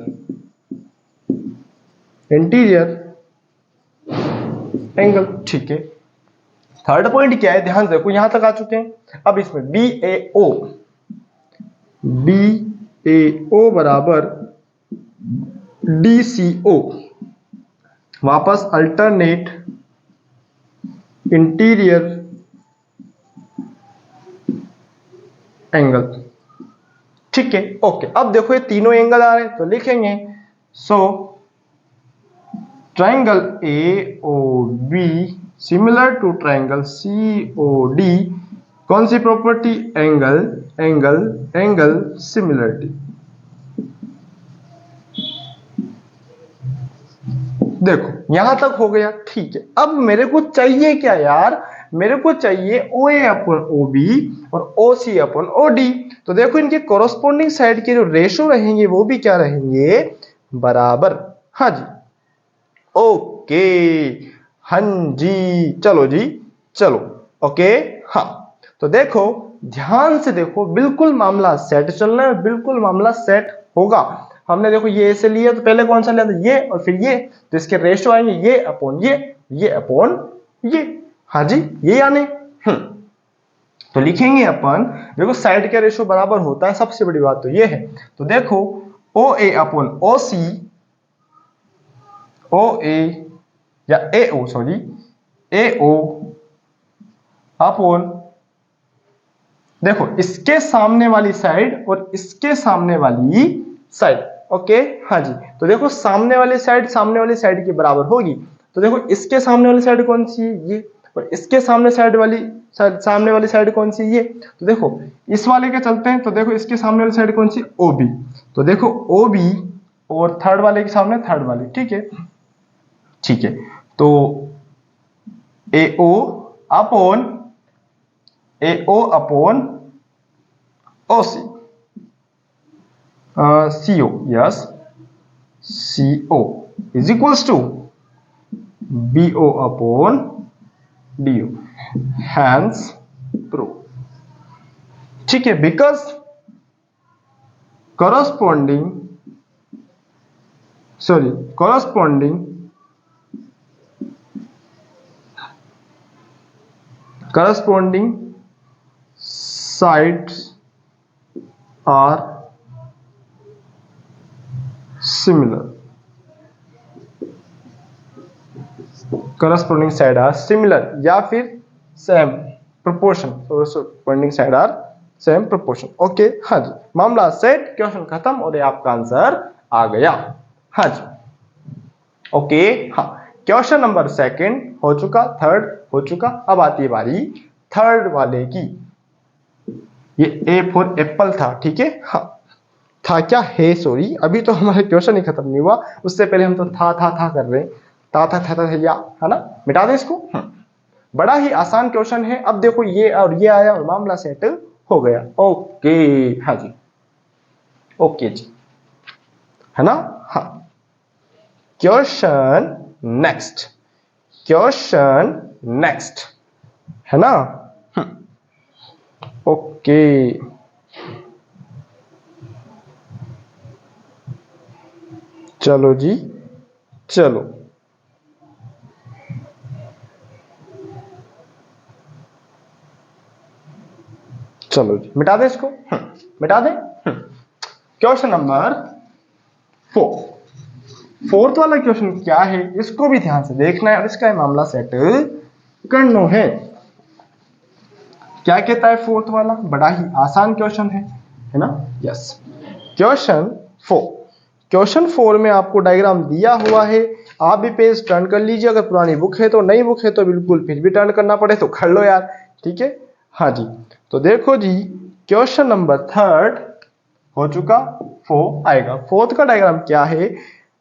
interior angle, ठीक है। थर्ड पॉइंट क्या है? ध्यान देखो, यहां तक आ चुके हैं। अब इसमें बी ए ओ बराबर डी सी ओ, वापस अल्टरनेट इंटीरियर एंगल, ठीक है, ओके। अब देखो ये तीनों एंगल आ रहे हैं, तो लिखेंगे so triangle A O B similar to triangle C O D, कौन सी property? Angle angle angle similarity. देखो यहां तक हो गया, ठीक है। अब मेरे को चाहिए क्या यार? मेरे को चाहिए ओ ए अपन ओ बी और ओ सी अपन ओ डी। तो देखो इनके कोरोस्पोंडिंग साइड के जो रेशो रहेंगे वो भी क्या रहेंगे? बराबर। हाँ जी, ओके, हाँ जी, चलो जी, चलो, ओके, हाँ। तो देखो ध्यान से देखो, बिल्कुल मामला सेट चलना है, बिल्कुल मामला सेट होगा। हमने देखो ये ऐसे लिया, तो पहले कौन सा लिया था? ये, और फिर ये, तो इसके रेशो आएंगे ये अपॉन ये अपॉन ये, हाँ जी, ये आने। तो लिखेंगे अपन, देखो साइड के रेशो बराबर होता है, सबसे बड़ी बात तो ये है। तो देखो ओ ए अपॉन ओ सी, ओ ए या ए ओ, सॉरी, ए ओ अपॉन, देखो इसके सामने वाली साइड और इसके सामने वाली साइड, ओके, हाँ जी। तो देखो सामने वाली साइड के बराबर होगी। तो देखो इसके सामने वाली साइड कौन सी है? ये। और इसके सामने वाली साइड कौन सी? ये। तो देखो इस वाले के चलते हैं, तो देखो इसके सामने वाली साइड कौन सी? O B. तो देखो ओ बी और थर्ड वाले के सामने थर्ड वाली, ठीक है, ठीक है। तो ए O upon O C, CO, yes, CO is equals to BO upon DO, hence proof, ठीक है। because corresponding sides are similar, corresponding side are similar या फिर same proportion, corresponding side are same proportion, okay, हाँ जी, मामला set, question खत्म और ये आपका आंसर आ गया। हाँ जी, ओके हाँ, क्वेश्चन नंबर सेकंड हो चुका, थर्ड हो चुका, अब आती है बारी थर्ड वाले की। ये ए फॉर एप्पल था, ठीक है हाँ, था क्या है, सॉरी अभी तो हमारा क्वेश्चन ही खत्म नहीं हुआ, उससे पहले हम तो था कर रहे हैं, था या, है ना, मिटा दे इसको। बड़ा ही आसान क्वेश्चन है। अब देखो ये और ये आया और मामला सेट हो गया। ओके हाँ जी, ओके जी, है ना हाँ। क्वेश्चन नेक्स्ट, क्वेश्चन नेक्स्ट, है ना। ओके चलो जी, चलो चलो जी, मिटा दे इसको, मिटा दे। क्वेश्चन नंबर 4, फोर्थ वाला क्वेश्चन क्या है, इसको भी ध्यान से देखना है और इसका मामला सेट करना है। क्या कहता है फोर्थ वाला, बड़ा ही आसान क्वेश्चन है ना। यस, क्वेश्चन 4, क्वेश्चन 4 में आपको डायग्राम दिया हुआ है, आप भी पेज टर्न कर लीजिए, अगर पुरानी बुक है तो, नई बुक है तो बिल्कुल फिर भी टर्न करना पड़े तो कर लो यार, ठीक है हाँ जी। तो देखो जी, क्वेश्चन नंबर थर्ड हो चुका, 4 आएगा। फोर्थ का डायग्राम क्या है,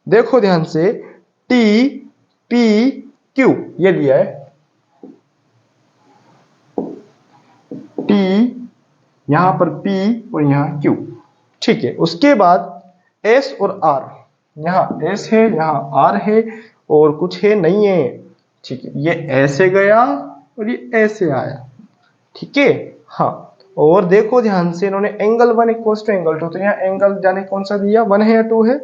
देखो ध्यान से, टी पी क्यू ये दिया है, टी यहां पर P और यहां Q, ठीक है। उसके बाद S और R, यहां S है यहां R है और कुछ है नहीं है, ठीक है। ये ऐसे गया और ये ऐसे आया, ठीक है हाँ। और देखो ध्यान से, इन्होंने एंगल 1 इक्वल टू एंगल 2, तो यहाँ एंगल जाने कौन सा दिया, 1 है या 2 है,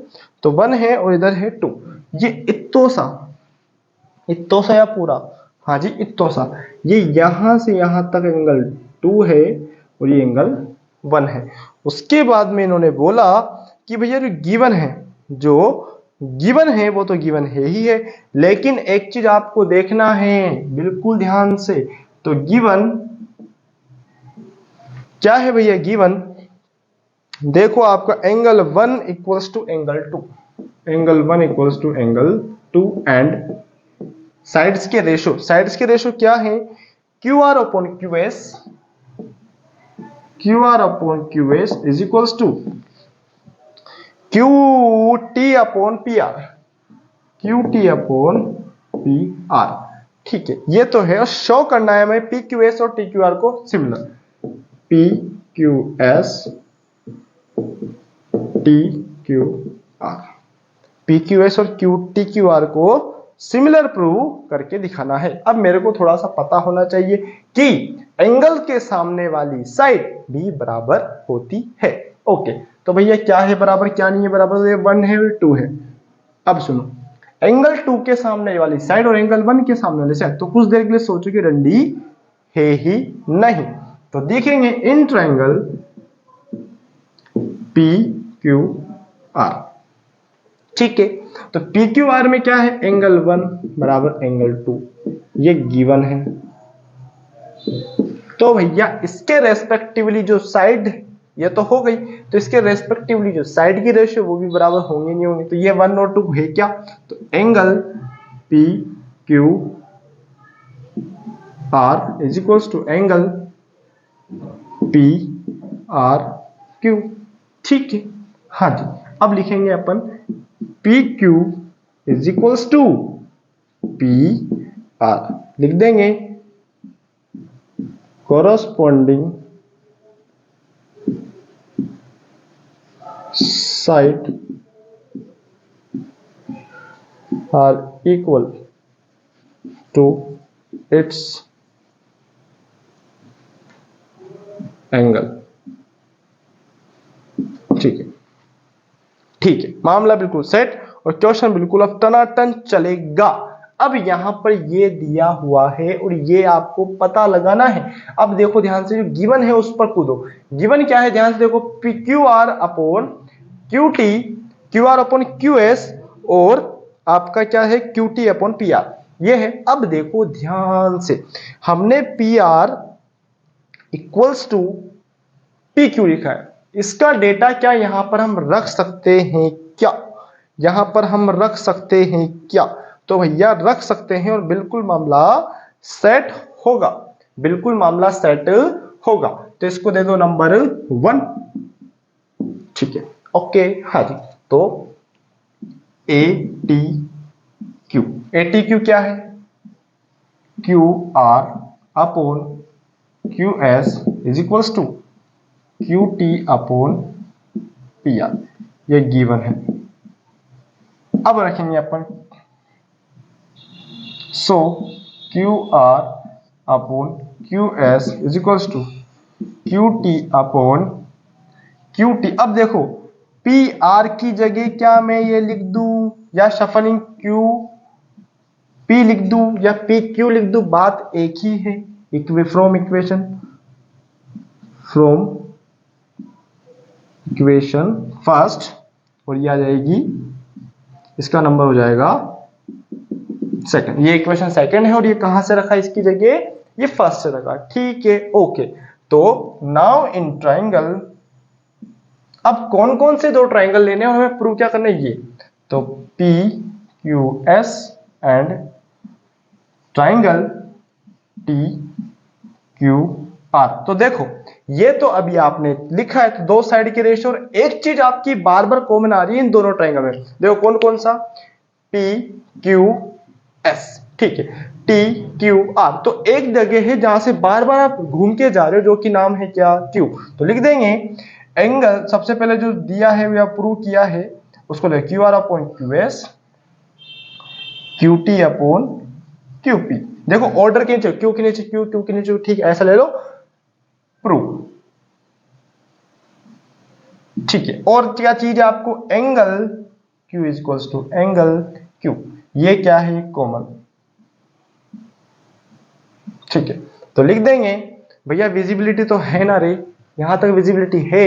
तो 1 है और इधर है 2। ये इत्तोसा, इत्तोसा या पूरा, हाँ जी इत्तोसा, ये यहां से यहां तक एंगल 2 है और ये एंगल 1 है। उसके बाद में इन्होंने बोला कि भैया जो गिवन है, जो गिवन है वो तो गिवन है ही है, लेकिन एक चीज आपको देखना है बिल्कुल ध्यान से, तो गिवन क्या है भैया, गिवन देखो आपका angle 1 equals to angle 2, angle 1 equals to angle 2 and sides के रेशो, साइड्स के रेशो क्या है, Q R upon Q S, Q R upon Q S is equals to Q T upon P R, Q T upon P R, ठीक है। ये तो है, और शो करना है हमें पी क्यू एस और टी क्यू आर को similar, P Q S T Q are, P Q S और क्यू टी क्यू आर को सिमिलर प्रूव करके दिखाना है। अब मेरे को थोड़ा सा पता होना चाहिए कि एंगल के सामने वाली साइड भी बराबर होती है। ओके, तो भैया क्या है बराबर, क्या नहीं है बराबर, ये 1 है 2 है। अब सुनो, एंगल 2 के सामने वाली साइड और एंगल 1 के सामने वाली साइड, तो कुछ देर के लिए सोचो कि रंडी है ही नहीं, तो देखेंगे in triangle P Q are, ठीक है। तो पी क्यू आर में क्या है, एंगल 1 बराबर एंगल 2, ये गिवन है। तो भैया इसके रेस्पेक्टिवली जो साइड, ये तो हो गई, तो इसके रेस्पेक्टिवली जो साइड की रेशियो वो भी बराबर होंगे नहीं होंगे, तो ये 1 और 2 है क्या, तो angle P Q R is equals to angle P R Q, ठीक है हाँ जी। अब लिखेंगे अपन P Q is equals to P R, लिख देंगे corresponding side are equal to its angle, ठीक है, ठीक है, मामला बिल्कुल सेट और क्वेश्चन बिल्कुल अब टनाटन चलेगा। अब यहां पर ये दिया हुआ है और ये आपको पता लगाना है। अब देखो ध्यान से, जो गिवन है उस पर कूदो। गिवन क्या है, ध्यान से देखो, P Q R upon Q T, Q R upon Q S और आपका क्या है Q T upon P R, ये है। अब देखो ध्यान से, हमने P R equals to P Q लिखा है, इसका डेटा क्या यहां पर हम रख सकते हैं क्या, यहां पर हम रख सकते हैं क्या? तो भैया रख सकते हैं और बिल्कुल मामला सेट होगा, बिल्कुल मामला सेट होगा। तो इसको दे दो नंबर 1, ठीक है। ओके, हाँ जी। तो A T Q, A T Q क्या है? Q R upon Q S is equals to Q T upon P R, ये गिवन है। अब रखेंगे अपन so Q R upon Q S is equals to Q T upon Q T. अब देखो P R की जगह क्या मैं ये लिख दूं या शफलिंग क्यू पी लिख दूं या पी क्यू लिख दूं, बात एक ही है। फ्रॉम इक्वेशन फर्स्ट, और ये आ जाएगी, इसका नंबर हो जाएगा सेकंड। ये इक्वेशन सेकंड है और ये कहां से रखा इसकी जगह? ये फर्स्ट से रखा, ठीक है। ओके, तो नाउ इन ट्राइंगल, अब कौन कौन से दो ट्राइंगल लेने हैं और हमें प्रूव क्या करना है ये? तो P Q S and triangle T Q R. तो देखो ये तो अभी आपने लिखा है, तो दो साइड की रेशियो, और एक चीज आपकी बार बार कॉमन आ रही है इन दोनों ट्राइंगल में। देखो कौन कौन सा? पी क्यू एस, ठीक है, टी क्यू आर। तो एक जगह है जहां से बार बार आप घूम के जा रहे हो, जो कि नाम है क्या? क्यू। तो लिख देंगे एंगल, सबसे पहले जो दिया है या प्रूव किया है उसको ले Q R upon Q S, Q T upon Q P. देखो ऑर्डर के नीचे क्यू के नीचे क्यू, क्यू के नीचे, ठीक ऐसा ले लो, प्रूव, ठीक है। और क्या चीज है आपको? Angle Q is equals to angle Q, ये क्या है? कॉमन, ठीक है। तो लिख देंगे भैया विजिबिलिटी तो है ना रे, यहां तक विजिबिलिटी है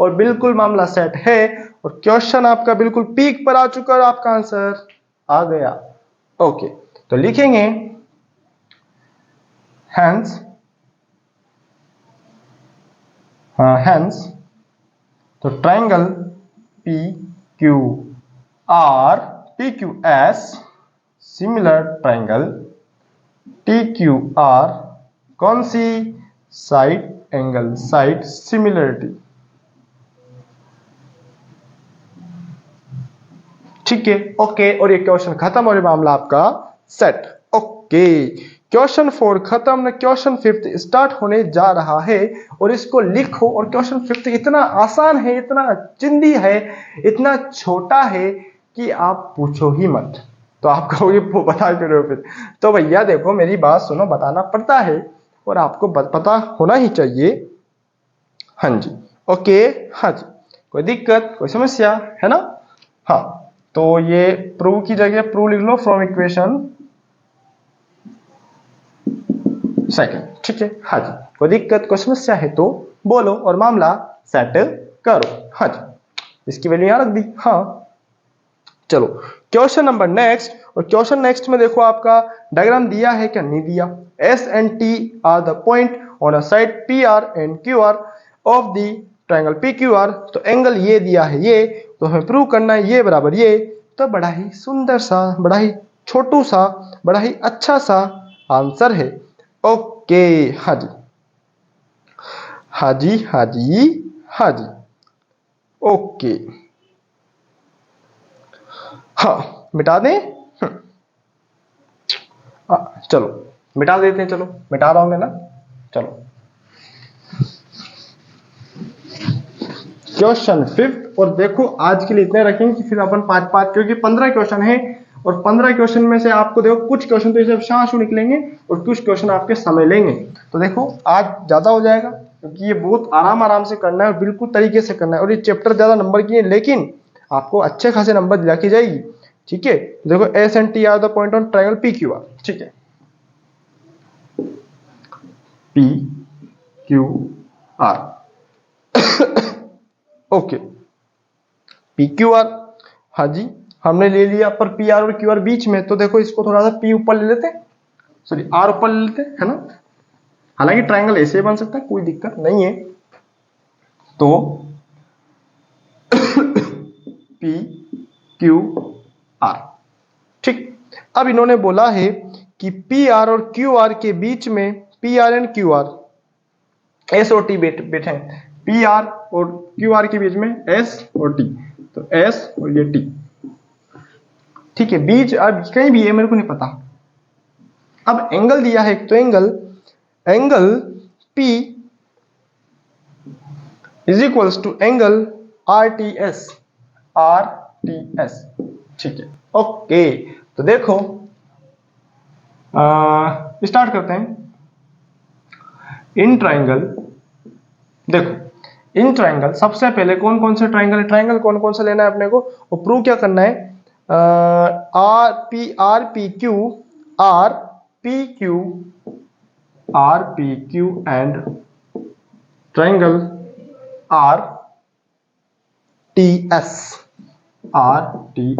और बिल्कुल मामला सेट है, और क्वेश्चन आपका बिल्कुल पीक पर आ चुका है, आपका आंसर आ गया। ओके, तो लिखेंगे हैंस, हैंस, तो triangle P Q are, P Q S, similar triangle T Q R, कौन सी? साइड एंगल, साइड सिमिलरिटी, ठीक है। ओके, और ये क्वेश्चन खत्म और ये मामला आपका सेट। ओके, क्वेश्चन 4 खत्म, क्वेश्चन 5 स्टार्ट होने जा रहा है, और इसको लिखो। और क्वेश्चन 5 इतना आसान है, इतना चिंदी है, इतना छोटा है कि आप पूछो ही मत। तो आप कहोगे बता क्यों रहे हो फिर? तो भैया देखो मेरी बात सुनो, बताना पड़ता है और आपको पता होना ही चाहिए। हाँ जी, ओके, हाँ जी, कोई दिक्कत, कोई समस्या है ना? हाँ, तो ये प्रूव की जगह प्रूव लिख लो फ्रॉम इक्वेशन सेकंड, ठीक है। हाँ जी, कोई दिक्कत, कोई समस्या है तो बोलो और मामला सेट करो। हाँ जी, इसकी वैल्यू यहां रख दी। हाँ, चलो क्वेश्चन नंबर नेक्स्ट। और क्वेश्चन नेक्स्ट में देखो आपका डायग्राम दिया है क्या? नहीं दिया। S and T R the point on a side P R and Q R of the triangle P Q R. तो एंगल ये दिया है, ये तो हमें प्रूव करना है ये बराबर ये। तो बड़ा ही सुंदर सा, बड़ा ही छोटू सा, बड़ा ही अच्छा सा आंसर है। ओके, हाँ जी, हाँ जी, हाँ जी, हाँ जी, ओके, हाँ मिटा दें। चलो मिटा देते हैं, चलो मिटा रहा हूं मैं ना। चलो क्वेश्चन 5, और देखो आज के लिए इतने रखेंगे कि फिर अपन 5-5, क्योंकि 15 क्वेश्चन है, और 15 क्वेश्चन में से आपको देखो कुछ क्वेश्चन तो इसे शांशु निकलेंगे और कुछ क्वेश्चन आपके समय लेंगे। तो देखो आज ज्यादा हो जाएगा, क्योंकि ये बहुत आराम आराम से करना है और बिल्कुल तरीके से करना है, और ये चैप्टर ज्यादा नंबर की है, लेकिन आपको अच्छे खासे नंबर दिला की जाएगी, ठीक है। देखो S and T R the point on triangle P Q are, ठीक है, P Q are, okay, P Q are, हाँ जी, हमने ले लिया, पर पी आर और क्यू आर बीच में, तो देखो इसको थोड़ा सा पी ऊपर ले लेते हैं, सॉरी आर ऊपर ले लेते हैं, है ना। हालांकि ट्रायंगल ऐसे बन सकता है, कोई दिक्कत नहीं है। तो पी क्यू आर। ठीक, अब इन्होंने बोला है कि पी आर और क्यू आर के बीच में, P R and Q R, S और टी बैठे हैं, पी आर और क्यू आर के बीच में एस और टी, तो एस और ये टी। ठीक है, बीच अब कहीं भी है मेरे को नहीं पता। अब एंगल दिया है, तो angle P is equals to angle RTS, ठीक है, ओके। तो देखो स्टार्ट करते हैं। इन ट्राइंगल, देखो इन ट्राइंगल सबसे पहले कौन कौन से ट्राइंगल कौन कौन सा लेना है अपने को, और प्रूव क्या करना है, are P Q and triangle R T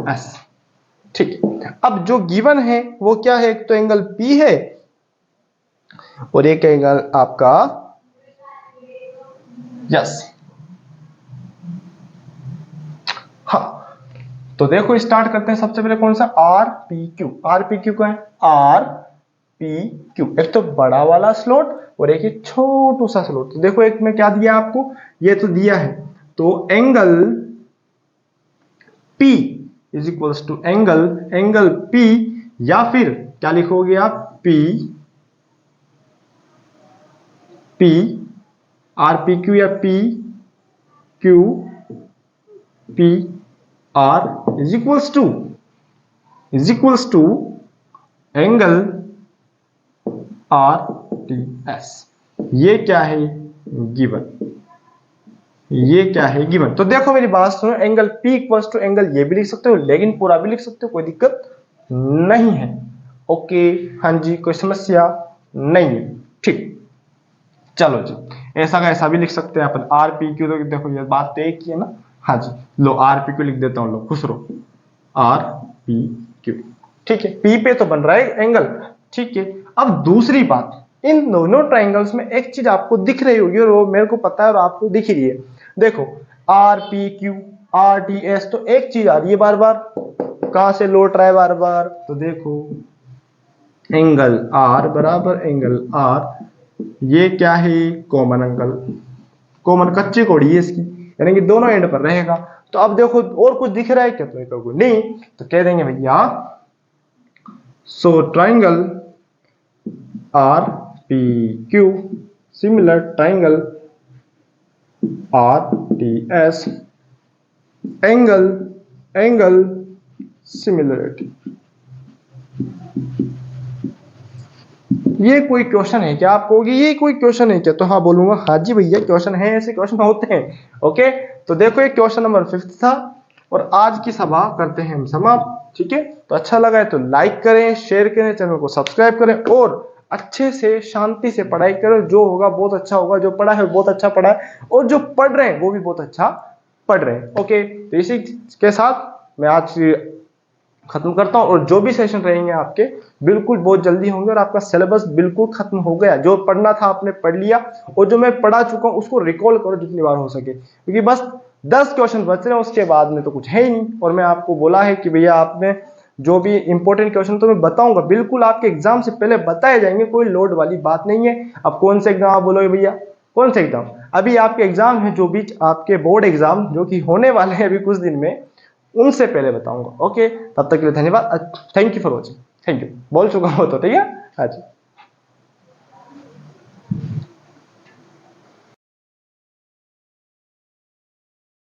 S. ठीक है, अब जो गिवन है वो क्या है, एक तो एंगल P है और एक एंगल आपका यस, हाँ। तो देखो स्टार्ट करते हैं, सबसे पहले कौन सा, आर पी क्यू का है, आर पी क्यू, एक तो बड़ा वाला स्लॉट और एक ही छोटू सा स्लॉट। तो देखो एक में क्या दिया आपको, ये तो दिया है, तो angle P is equals to angle P, या फिर क्या लिखोगे आप, P आर पी क्यू या P Q P R is equals to angle RTS। ये क्या है, गिवन, ये क्या है, गिवन। तो देखो मेरी बात सुनो, angle P equals to angle, ये भी लिख सकते हो लेकिन पूरा भी लिख सकते हो, कोई दिक्कत नहीं है। ओके, हाँ जी, कोई समस्या नहीं है। ठीक, चलो जी, ऐसा का ऐसा भी लिख सकते हैं अपन, आर पी क्यू, तो देखो ये बात तो एक ही है ना। हाँ जी, लो आर पी क्यू लिख देता हूं, लो खुश रहो, आर पी क्यू। ठीक है, पी पे तो बन रहा है एंगल। ठीक है, अब दूसरी बात, इन दोनों ट्राइंगल्स में एक चीज आपको दिख रही होगी और वो मेरे को पता है और आपको दिख रही है। देखो are P Q R T S, तो एक चीज आ रही है बार बार, कहां से लौट रहा है बार बार, तो देखो एंगल आर बराबर एंगल आर, ये क्या है, कॉमन एंगल, कॉमन कच्ची कौड़ी है इसकी, यानी कि दोनों एंड पर रहेगा। तो अब देखो और कुछ दिख रहा है क्या, तो कहोगे नहीं, तो कह देंगे भैया so triangle are P Q similar triangle R T S, angle similarity. ये कोई क्वेश्चन है क्या, आप कहोगे ये कोई क्वेश्चन है क्या, तो हाँ बोलूंगा हाँ जी भैया क्वेश्चन है, ऐसे क्वेश्चन होते हैं। ओके, तो देखो ये क्वेश्चन नंबर 5 था और आज की सभा करते हैं हम समाप्त। ठीक है, तो अच्छा लगा है तो लाइक करें, शेयर करें, चैनल को सब्सक्राइब करें और अच्छे से शांति से पढ़ाई करें, जो होगा बहुत अच्छा होगा, जो पढ़ा है बहुत अच्छा पढ़ा है और जो पढ़ रहे हैं वो भी बहुत अच्छा पढ़ रहे हैं। ओके, तो इसी के साथ मैं आज खत्म करता हूं और जो भी सेशन रहेंगे आपके बिल्कुल बहुत जल्दी होंगे और आपका सिलेबस बिल्कुल खत्म हो गया, जो पढ़ना था आपने पढ़ लिया और जो मैं पढ़ा चुका हूं उसको रिकॉल करो जितनी बार हो सके, क्योंकि बस 10 क्वेश्चन बच रहे हैं, उसके बाद में तो कुछ है ही नहीं। और मैं आपको बोला है कि भैया आपने जो भी इंपॉर्टेंट क्वेश्चन तो मैं बताऊंगा, बिल्कुल आपके एग्जाम से पहले बताए जाएंगे, कोई लोड वाली बात नहीं है। अब कौन से एग्जाम आप बोलोगे भैया, कौन से एग्जाम, अभी आपके एग्जाम है जो भी आपके बोर्ड एग्जाम जो कि होने वाले हैं अभी कुछ दिन में, उनसे पहले बताऊंगा। ओके, तब तक के लिए धन्यवाद, thank you for watching, thank you, बोल चुका हूं तो ठीक है। हाँ जी।